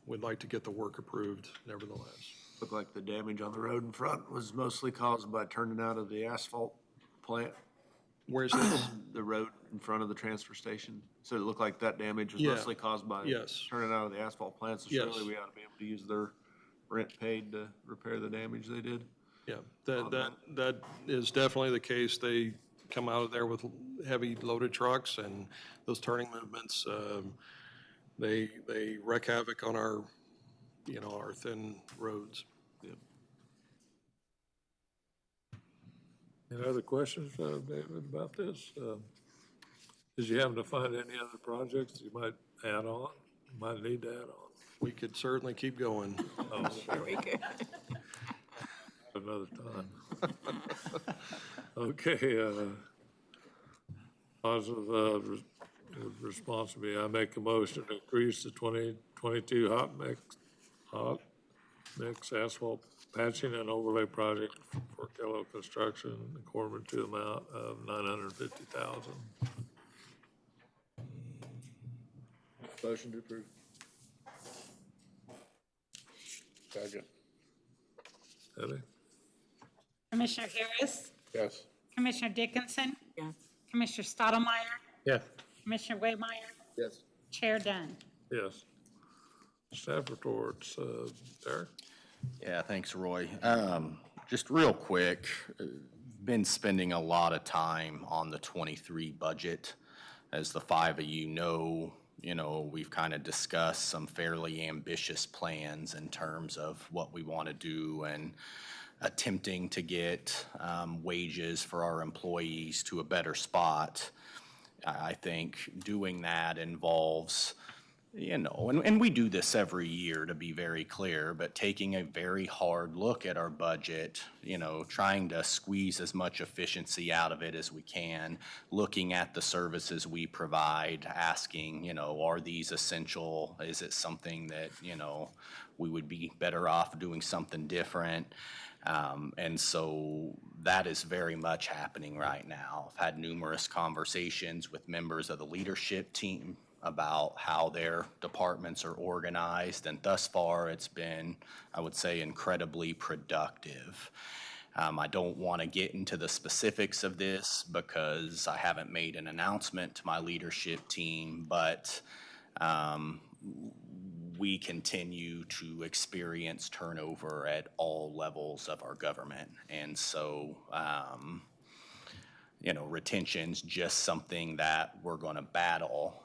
we'd like to get the work approved nevertheless. Looked like the damage on the road in front was mostly caused by turning out of the asphalt plant. Where's this? The road in front of the transfer station. So it looked like that damage was Yeah. mostly caused by Yes. turning out of the asphalt plant. So Yes. surely we ought to be able to use their rent paid to repair the damage they did. Yeah, that is definitely the case. They come out of there with heavy loaded trucks, and those turning movements, they wreak havoc on our, our thin roads. Yeah. Any other questions, David, about this? Did you happen to find any other projects you might add on, might need to add on? We could certainly keep going. Oh, Sure we could. another time. Okay, positive responsibility. I make a motion to increase the 2022 hot mix asphalt patching and overlay project for Kello Construction, according to amount of $950,000. Motion to approve. Second. Debbie? Commissioner Harris, Yes. Commissioner Dickinson, Yes. Commissioner Stottlemyre, Yes. Commissioner Waymire, Yes. Chair Dunn. Yes. Staff reports, Derek? Yeah, thanks, Roy. Just real quick, been spending a lot of time on the '23 budget. As the five of you know, we've kind of discussed some fairly ambitious plans in terms of what we want to do and attempting to get wages for our employees to a better spot. I think doing that involves, and we do this every year, to be very clear, but taking a very hard look at our budget, trying to squeeze as much efficiency out of it as we can, looking at the services we provide, asking, are these essential? Is it something that, we would be better off doing something different? And so that is very much happening right now. I've had numerous conversations with members of the leadership team about how their departments are organized, and thus far it's been, I would say, incredibly productive. I don't want to get into the specifics of this because I haven't made an announcement to my leadership team, but we continue to experience turnover at all levels of our government. And so, retention's just something that we're going to battle.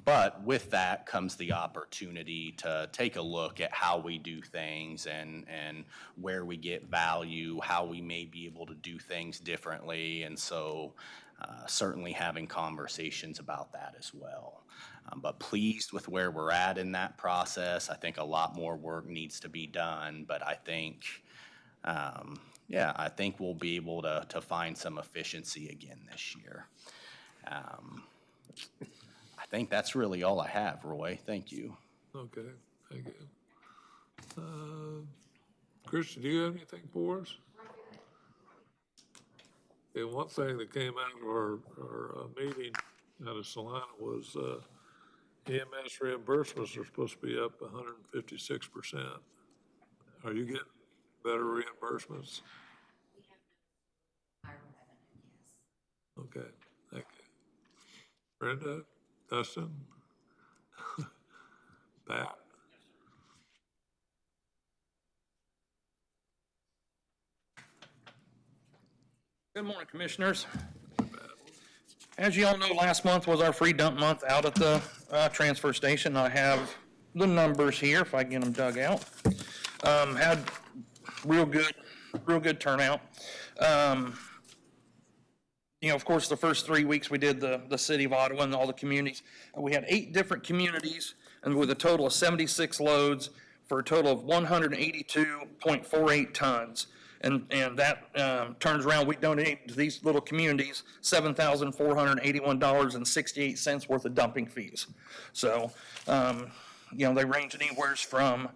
But with that comes the opportunity to take a look at how we do things and where we get value, how we may be able to do things differently. And so certainly having conversations about that as well. But pleased with where we're at in that process. I think a lot more work needs to be done, but I think I think we'll be able to find some efficiency again this year. I think that's really all I have, Roy. Thank you. Okay, thank you. Christian, do you have anything for us? Yeah, one thing that came out of our meeting out of Salina was EMS reimbursements are supposed to be up 156%. Are you getting better reimbursements? Okay, thank you. Brenda, Dustin, Pat. Good morning, Commissioners. As you all know, last month was our free dump month out at the transfer station. I have the numbers here, if I can get them dug out. Had real good turnout. Of course, the first 3 weeks we did the city of Ottawa and all the communities. We had 8 different communities and with a total of 76 loads for a total of 182.48 tons. And that turns around, we donated to these little communities $7,481.68 worth of dumping fees. So, they range anywhere from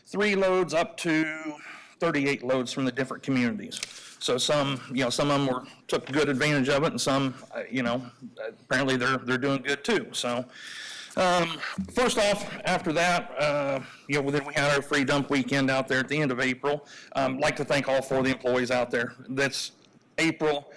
3 loads up to 38 loads from the different communities. So some of them took good advantage of it, and some, apparently they're doing good too. So, first off, after that, then we had our free dump weekend out there at the end of April. Like to thank all 4 of the employees out there. That's April,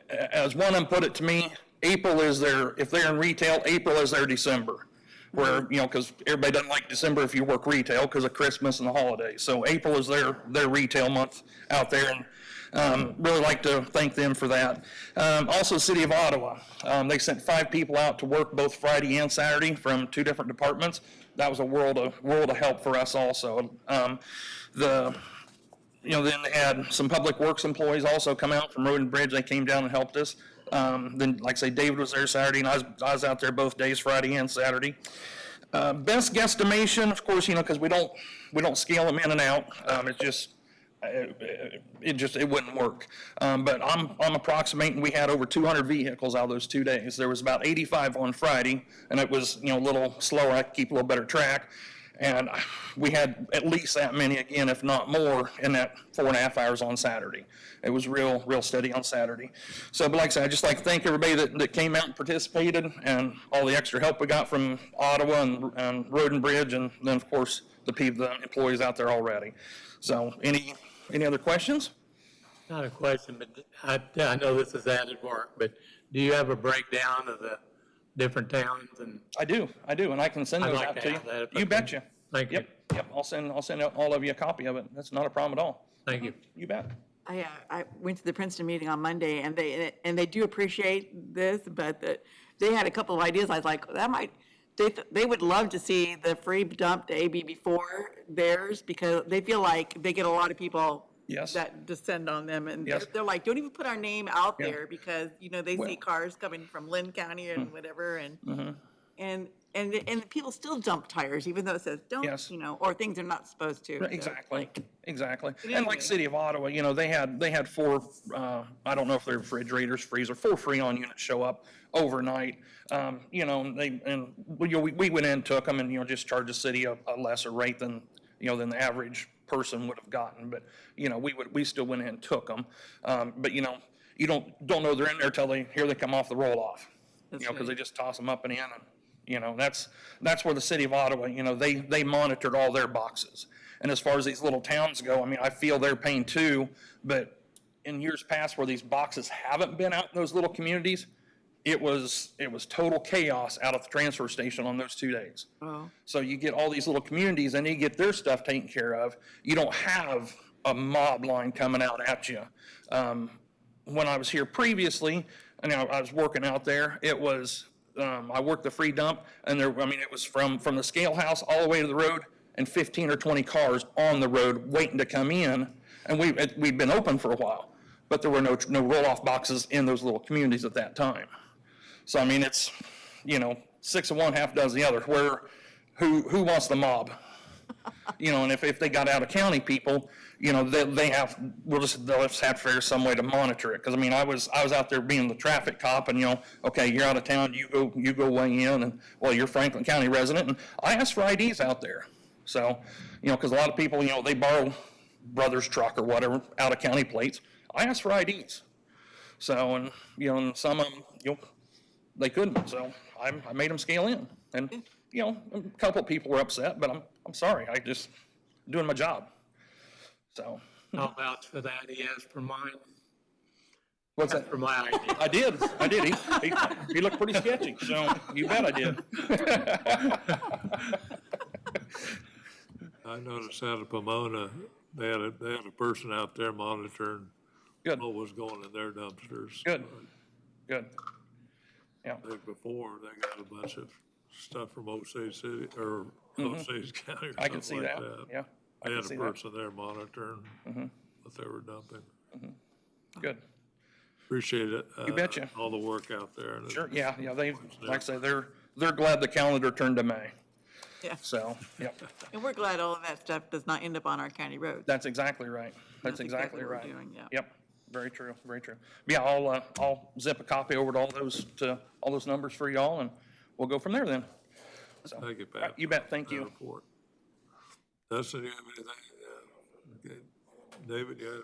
as one of them put it to me, April is if they're in retail, April is their December. Where, because everybody doesn't like December if you work retail because of Christmas and the holidays. So April is their retail month out there, and really like to thank them for that. Also, City of Ottawa, they sent 5 people out to work both Friday and Saturday from 2 different departments. That was a world of help for us also. Then they had some public works employees also come out from Road and Bridge. They came down and helped us. Then, like I say, David was there Saturday, and I was out there both days, Friday and Saturday. Best guesstimation, of course, because we don't scale them in and out. It wouldn't work. But I'm approximating we had over 200 vehicles out of those 2 days. There was about 85 on Friday, and it was a little slower. I could keep a little better track. And we had at least that many again, if not more, in that 4.5 hours on Saturday. It was real steady on Saturday. So, but like I said, I'd just like to thank everybody that came out and participated, and all the extra help we got from Ottawa and Road and Bridge, and then of course the employees out there already. So, any other questions? Not a question, but I know this is added work, but do you have a breakdown of the different towns? And I do, and I can send I'd those like out to to you. have that if I You can. betcha. Thank you. Yep. I'll send all of you a copy of it. That's not a problem at all. Thank you. You bet. I went to the Princeton meeting on Monday, and they do appreciate this, but they had a couple of ideas. I was like, they would love to see the free dump to AB before theirs, because they feel like they get a lot of people Yes. that descend on them, and Yes. they're like, don't even put our name out Yeah. there, because they see cars coming from Lynn County and whatever, and people still dump tires even though it says don't, Yes. or things they're not supposed to. So, Exactly. But And anyway. like City of Ottawa, they had 4, I don't know if they're refrigerators, freezer, 4 Freon units show up overnight. We went in and took them and, just charged the city a lesser rate than the average person would have gotten. But, we still went in and took them. But, you don't know they're in there till they come off the roll off, because they just toss them up and in, and, that's where the City of Ottawa, they monitored all their boxes. And as far as these little towns go, I feel they're paying too, but in years past where these boxes haven't been out in those little communities, it was total chaos out at the transfer station on those 2 days. Oh. So you get all these little communities and they get their stuff taken care of. You don't have a mob line coming out at you. When I was here previously, and I was working out there, it was, I worked the free dump, and it was from the scale house all the way to the road, and 15 or 20 cars on the road waiting to come in, and we'd been open for a while, but there were no roll-off boxes in those little communities at that time. So, it's, 6 of one, half dozen the other, who wants the mob? And if they got out of county people, they'll just have to figure some way to monitor it. Because I was out there being the traffic cop, and okay, you're out of town, you go weigh in, and well, you're Franklin County resident, and I asked for IDs out there. So, because a lot of people, they borrow brother's truck or whatever out of county plates. I asked for IDs. So, and and some of them, they couldn't. So I made them scale in, and a couple of people were upset, but I'm sorry. I just doing my job. So I'll vouch for that. He asked for mine. What's that? For my idea. I did. He looked pretty sketchy, so you bet I did. I noticed out of Pomona, they had a person out there monitoring Good, what was going in their dumpsters. good, good. Yeah, Like before, they got a bunch of stuff from Osage City, or Osage County or Mm-hmm. I can see something like that, that. yeah. I They can had see a that. person there monitoring what they were dumping. Good. Appreciate it. You betcha. All the work out there. and Sure, yeah, they, like I say, they're glad the calendar turned to May, Yeah, so, yep. and we're glad all of that stuff does not end up on our county roads. That's exactly right. That's exactly what we're right. doing, yeah. Yep, very true, very true. Yeah, I'll zip a copy over to all those numbers for y'all, and we'll go from there then. So, Thank you, all right, Pat. you bet, thank for that you. report. Dustin, you have anything? Yeah. Okay. David, you have?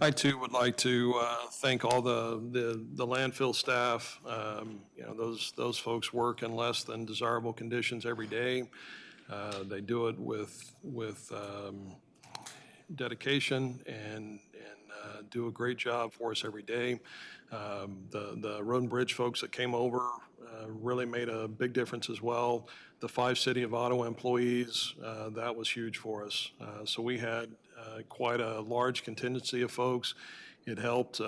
I too would like to thank all the landfill staff. You know, those folks work in less than desirable conditions every day. They do it with dedication and do a great job for us every day. The Road and Bridge folks that came over really made a big difference as well. The 5 City of Ottawa employees, that was huge for us. So we had quite a large contingency of folks. It helped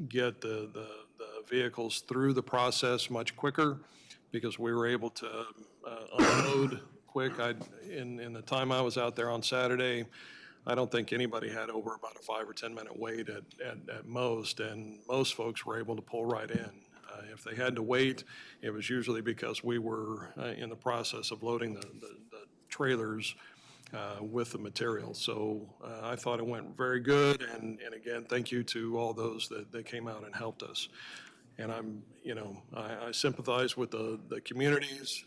get the vehicles through the process much quicker because we were able to unload quick. In the time I was out there on Saturday, I don't think anybody had over about a 5 or 10 minute wait at most, and most folks were able to pull right in. If they had to wait, it was usually because we were in the process of loading the trailers with the material. So I thought it went very good, and again, thank you to all those that came out and helped us. And I sympathize with the communities,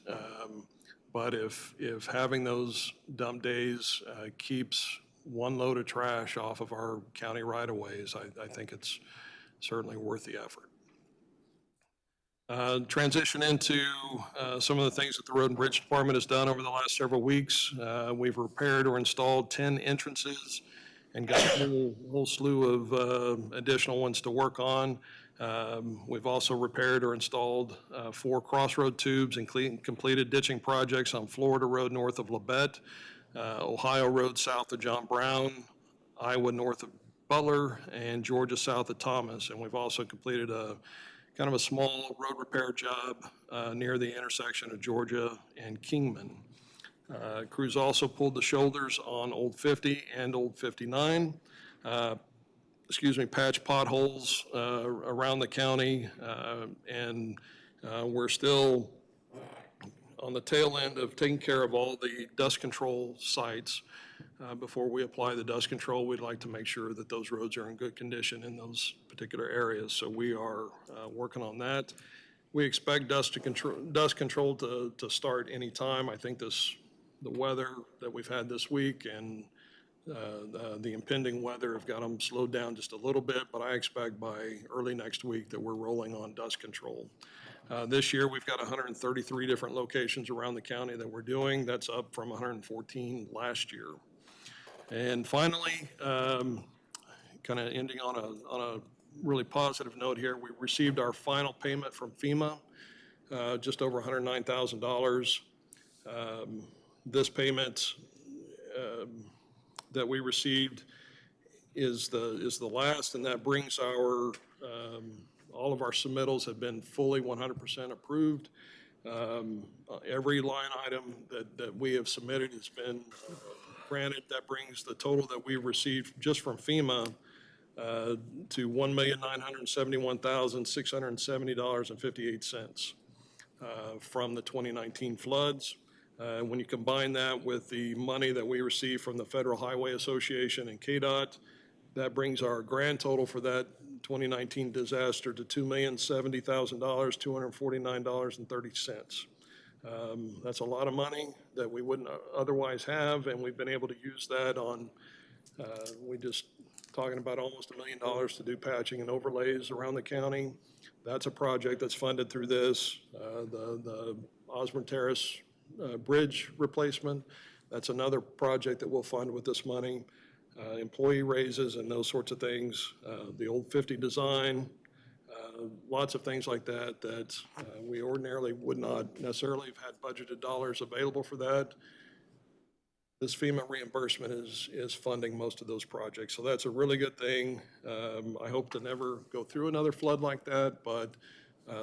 but if having those dump days keeps one load of trash off of our county right-of-ways, I think it's certainly worth the effort. Transition into some of the things that the Road and Bridge Department has done over the last several weeks. We've repaired or installed 10 entrances and got a whole slew of additional ones to work on. We've also repaired or installed 4 crossroad tubes and completed ditching projects on Florida Road north of Labette, Ohio Road south of John Brown, Iowa north of Butler, and Georgia south of Thomas. And we've also completed kind of a small road repair job near the intersection of Georgia and Kingman. Crews also pulled the shoulders on Old 50 and Old 59. Patch potholes around the county, and we're still on the tail end of taking care of all the dust control sites. Before we apply the dust control, we'd like to make sure that those roads are in good condition in those particular areas. So we are working on that. We expect dust control to start anytime. I think the weather that we've had this week and the impending weather have got them slowed down just a little bit, but I expect by early next week that we're rolling on dust control. This year, we've got 133 different locations around the county that we're doing. That's up from 114 last year. And finally, kind of ending on a really positive note here, we received our final payment from Fema, just over $109,000. This payment that we received is the last, and that brings our all of our submittals have been fully 100% approved. Every line item that we have submitted has been granted. That brings the total that we've received just from FEMA to $1,971,670.58 from the 2019 floods. When you combine that with the money that we received from the Federal Highway Association and KDOT, that brings our grand total for that 2019 disaster to $2,070,249.30. That's a lot of money that we wouldn't otherwise have, and we've been able to use that on, we just talking about almost $1 million to do patching and overlays around the county. That's a project that's funded through this. The Osborne Terrace bridge replacement, that's another project that we'll fund with this money. employee raises and those sorts of things, the old 50 design, lots of things like that that we ordinarily would not necessarily have had budgeted dollars available for that. This FEMA reimbursement is funding most of those projects, so that's a really good thing. I hope to never go through another flood like that, but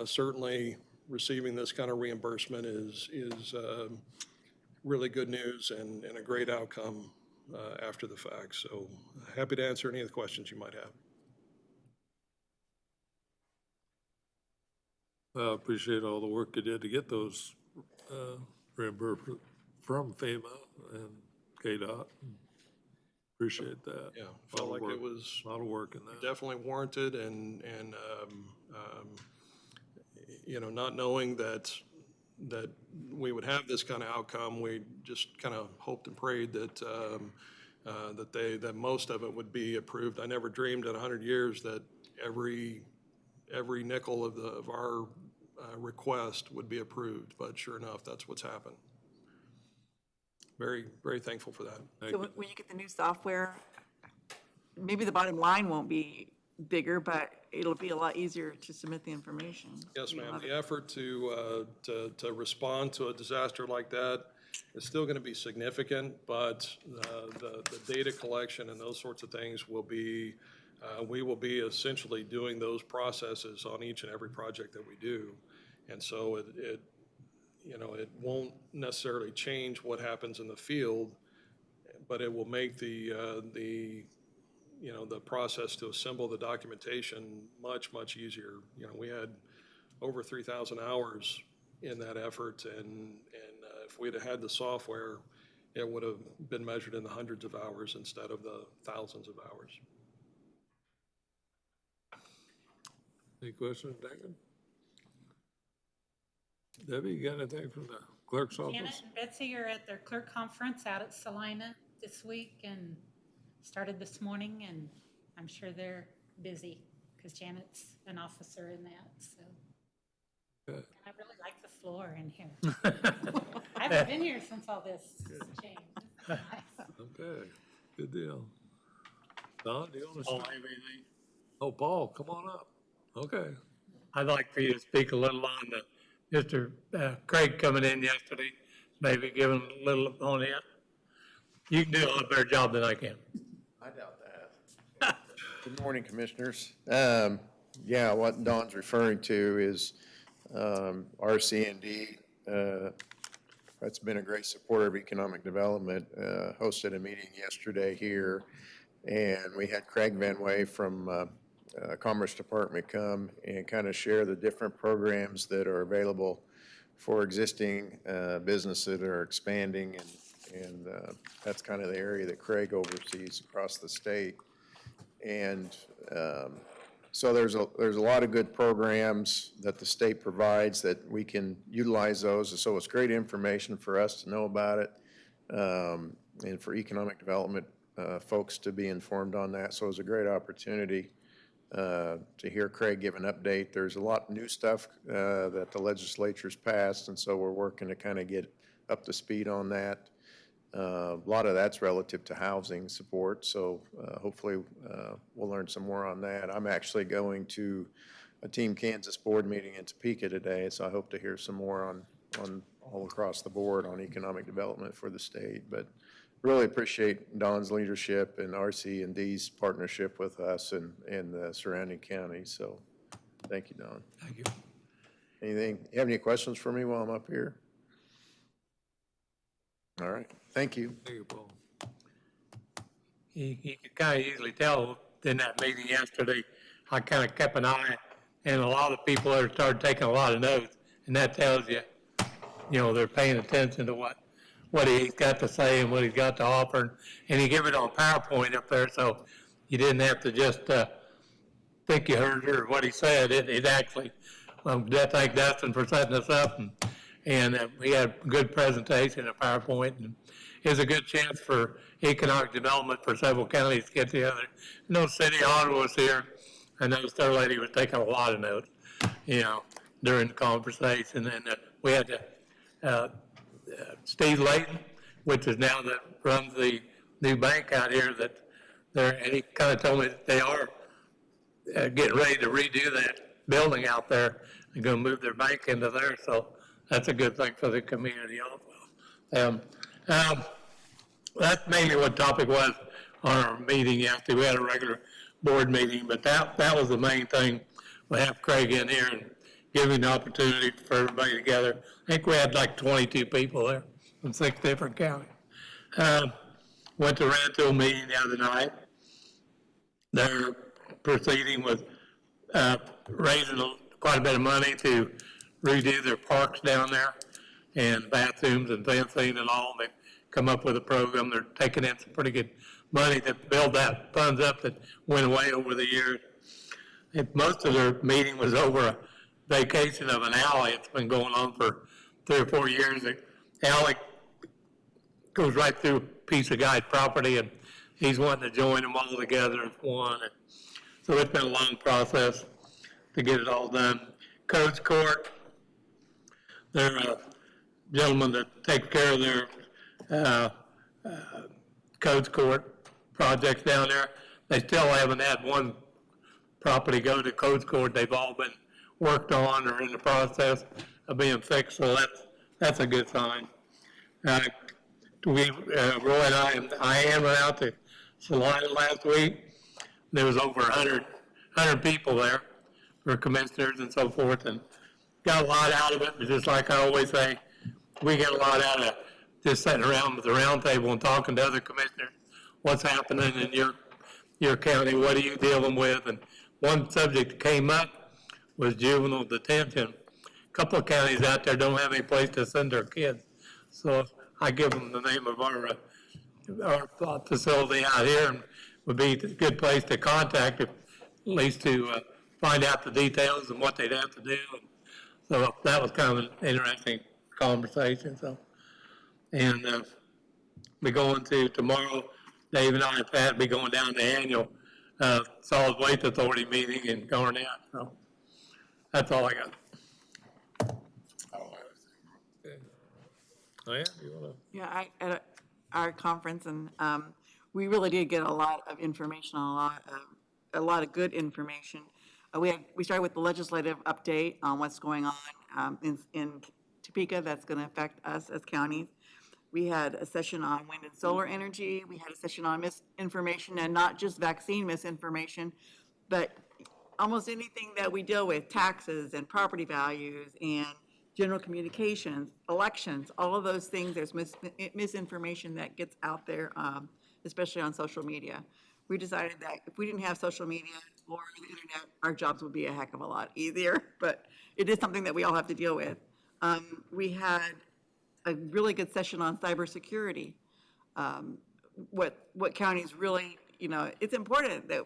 certainly receiving this kind of reimbursement is really good news and a great outcome after the fact. So happy to answer any of the questions you might have. I appreciate all the work you did to get those reimbursement from FEMA and KDOT. Appreciate that. Yeah, felt like it was a lot of work in that. definitely warranted, and you know, not knowing that we would have this kind of outcome, we just kind of hoped and prayed that that most of it would be approved. I never dreamed in 100 years that every nickel of our request would be approved, but sure enough, that's what's happened. Very, very thankful for that. So when you get the new software, maybe the bottom line won't be bigger, but it'll be a lot easier to submit the information. Yes, ma'am. The effort to respond to a disaster like that is still going to be significant, but the data collection and those sorts of things will be, we will be essentially doing those processes on each and every project that we do. And so it you know, it won't necessarily change what happens in the field, but it will make the you know, the process to assemble the documentation much easier. You know, we had over 3,000 hours in that effort, and if we'd have had the software, it would have been measured in the hundreds of hours instead of the thousands of hours. Any questions, Duncan? Debbie, you got anything from the clerk's office? Janet and Betsy are at their clerk conference out at Salina this week and started this morning, and I'm sure they're busy because Janet's an officer in that, so. Good. I really like the floor in here. I haven't been here since all this changed. It's nice. Okay, good deal. Don, do you want to Oh, speak? everything. Oh, Paul, come on up. Okay. I'd like for you to speak a little on the Mr. Craig coming in yesterday, maybe give him a little on it. You can do a lot better job than I can. I doubt that. Good morning, Commissioners. Yeah, what Don's referring to is RC&D. That's been a great supporter of economic development. Hosted a meeting yesterday here, and we had Craig Van Way from Commerce Department come and kind of share the different programs that are available for existing businesses that are expanding, and that's kind of the area that Craig oversees across the state. And so there's a lot of good programs that the state provides that we can utilize those. So it's great information for us to know about it, and for economic development folks to be informed on that. So it's a great opportunity to hear Craig give an update. There's a lot of new stuff that the legislature's passed, and so we're working to kind of get up to speed on that. A lot of that's relative to housing support, so hopefully we'll learn some more on that. I'm actually going to a Team Kansas board meeting in Topeka today, so I hope to hear some more on all across the board on economic development for the state. But really appreciate Don's leadership and RC&D's partnership with us and the surrounding counties. So thank you, Don. Thank you. You have any questions for me while I'm up here? All right, thank you. Thank you, Paul. You could kind of easily tell in that meeting yesterday, I kind of kept an eye, and a lot of people there started taking a lot of notes, and that tells you, you know, they're paying attention to what he's got to say and what he's got to offer. And he gave it on PowerPoint up there, so you didn't have to just think you heard or what he said. It actually, thank Dustin for setting us up, and we had a good presentation of PowerPoint, and it was a good chance for economic development for several counties to get together. No city auditor was here. I noticed our lady was taking a lot of notes, you know, during the conversation. And we had Steve Layton, which is now that runs the new bank out here that there, and he kind of told me that they are getting ready to redo that building out there and going to move their bank into there. So that's a good thing for the community also. That's mainly what topic was on our meeting yesterday. We had a regular board meeting, but that was the main thing. We have Craig in here and give him the opportunity for everybody together. I think we had like 22 people there from 6 different counties. Went to Rantoul meeting the other night. They're proceeding with raising quite a bit of money to redo their parks down there and bathrooms and fencing and all. They've come up with a program. They're taking in some pretty good money to build that funds up that went away over the years. Most of their meeting was over a vacation of an alley. It's been going on for 3 or 4 years. The alley goes right through a piece of guy's property, and he's wanting to join them all together as one. And so it's been a long process to get it all done. Codes Court, they're a gentleman that takes care of their Codes Court projects down there. They still haven't had one property go to Codes Court. They've all been worked on or in the process of being fixed, so that's a good sign. Roy and I went out to Salina last week. There was over 100 people there for commissioners and so forth, and got a lot out of it. But just like I always say, we get a lot out of just sitting around with the round table and talking to other commissioners. What's happening in your county? What are you dealing with? And one subject that came up was juvenile detention. A couple of counties out there don't have any place to send their kids, so I give them the name of our facility out here, and would be a good place to contact, at least to find out the details and what they'd have to do. And so that was kind of an interesting conversation. So, and we're going to tomorrow. Dave and I and Pat be going down to the annual Solid Waste Authority meeting in Garnett. So that's all I got. Oh, yeah, you wanna? Yeah, at our conference, and we really did get a lot of information, a lot of good information. We started with the legislative update on what's going on in Topeka that's going to affect us as counties. We had a session on wind and solar energy. We had a session on misinformation, and not just vaccine misinformation, but almost anything that we deal with, taxes and property values and general communications, elections, all of those things. There's misinformation that gets out there, especially on social media. We decided that if we didn't have social media or the internet, our jobs would be a heck of a lot easier, but it is something that we all have to deal with. We had a really good session on cybersecurity. What counties really, it's important that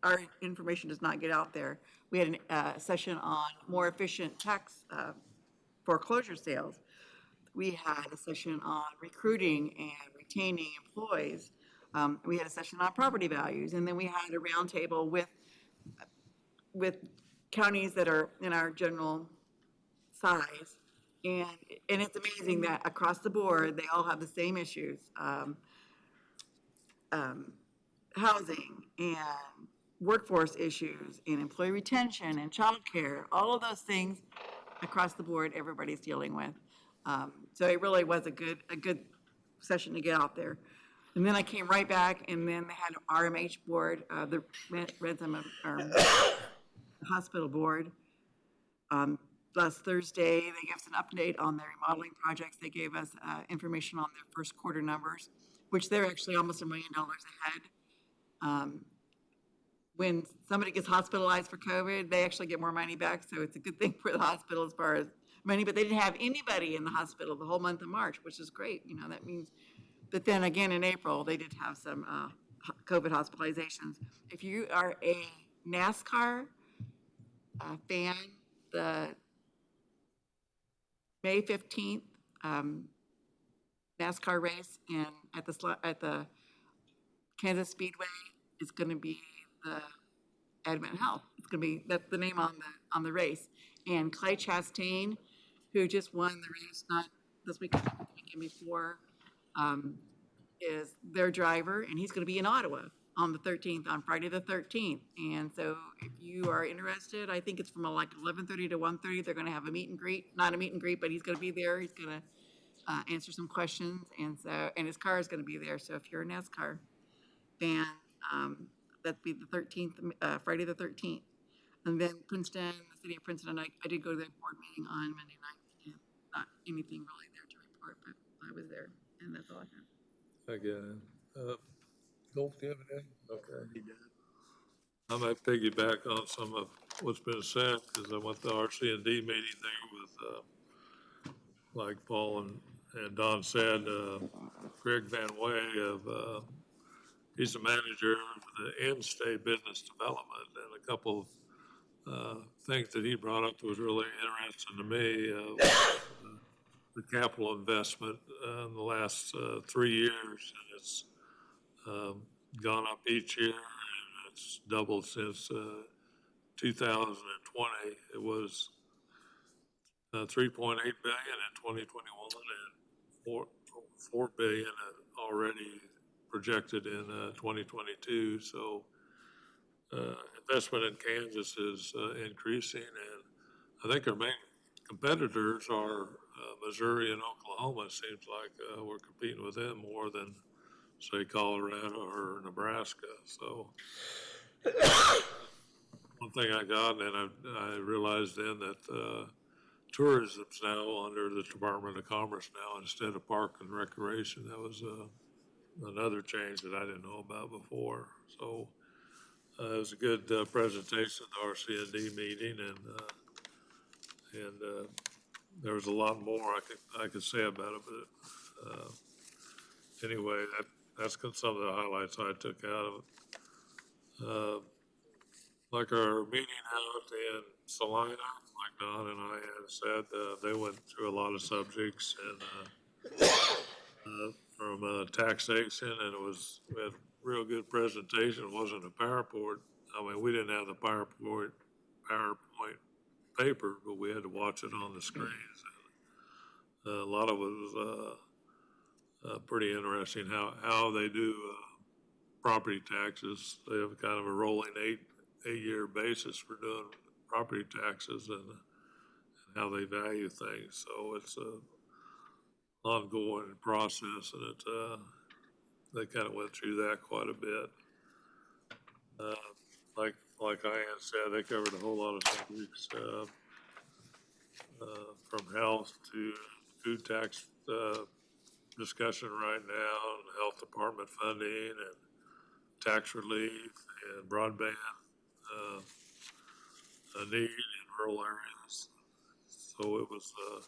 our information does not get out there. We had a session on more efficient tax foreclosure sales. We had a session on recruiting and retaining employees. We had a session on property values, and then we had a roundtable with counties that are in our general size. And it's amazing that across the board, they all have the same issues. Housing and workforce issues and employee retention and childcare, all of those things across the board, everybody's dealing with. So it really was a good session to get out there. And then I came right back, and then they had an RMH board, the Ransom Hospital Board. Last Thursday, they gave us an update on their remodeling projects. They gave us information on their first quarter numbers, which they're actually almost $1 million ahead. When somebody gets hospitalized for COVID, they actually get more money back, so it's a good thing for the hospital as far as money, but they didn't have anybody in the hospital the whole month of March, which is great. That means, but then again in April, they did have some COVID hospitalizations. If you are a NASCAR fan, the May 15th NASCAR race at the Kansas Speedway is going to be the Advent Health. That's the name on the race. And Clay Chastain, who just won the race not this weekend, the weekend before, is their driver, and he's going to be in Ottawa on the 13th, on Friday the 13th. And so if you are interested, I think it's from like 11:30 to 1:30. They're going to have a meet and greet, not a meet and greet, but he's going to be there. He's going to answer some questions. And his car is going to be there. So if you're a NASCAR fan, that'd be the 13th, Friday the 13th. And then Princeton, the city of Princeton, I did go to their board meeting on Monday night. And not anything really there to report, but I was there, and that's all I have. Again, Golf, do you have anything? Okay. I might piggyback on some of what's been said, because I went to the RC&D meeting there with, like Paul and Don said, Greg Van Way he's the manager of the in-state business development, and a couple of things that he brought up that was really interesting to me. The capital investment in the last 3 years, and it's gone up each year, and it's doubled since 2020. It was 3.8 billion in 2021 and 4 billion already projected in 2022. So investment in Kansas is increasing, and I think our main competitors are Missouri and Oklahoma. It seems like we're competing with them more than, say, Colorado or Nebraska. So one thing I got, and I realized then that tourism's now under the Department of Commerce now instead of Park and Recreation. That was another change that I didn't know about before. So it was a good presentation at the RC&D meeting, and there was a lot more I could say about it, but anyway, that's some of the highlights I took out of it. Like our meeting out in Salina, like Don and I had said, they went through a lot of subjects and from taxation, and we had a real good presentation. It wasn't a PowerPoint. I mean, we didn't have the PowerPoint paper, but we had to watch it on the screens. And a lot of it was pretty interesting how they do property taxes. They have kind of a rolling eight-year basis for doing property taxes and how they value things. So it's an ongoing process, and they kind of went through that quite a bit. Like I had said, they covered a whole lot of subjects from health to food tax discussion right now, and health department funding and tax relief and broadband need in rural areas. So it was a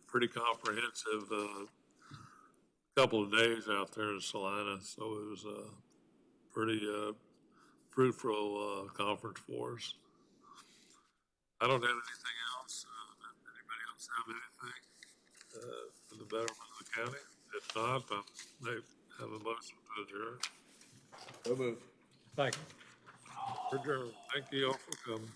pretty comprehensive couple of days out there in Salina. So it was a pretty fruitful conference for us. I don't have anything else. Anybody else have anything for the betterment of the county? If not, I may have a motion to adjourn. So moved. Thank you. Adjourn. Thank you all for coming.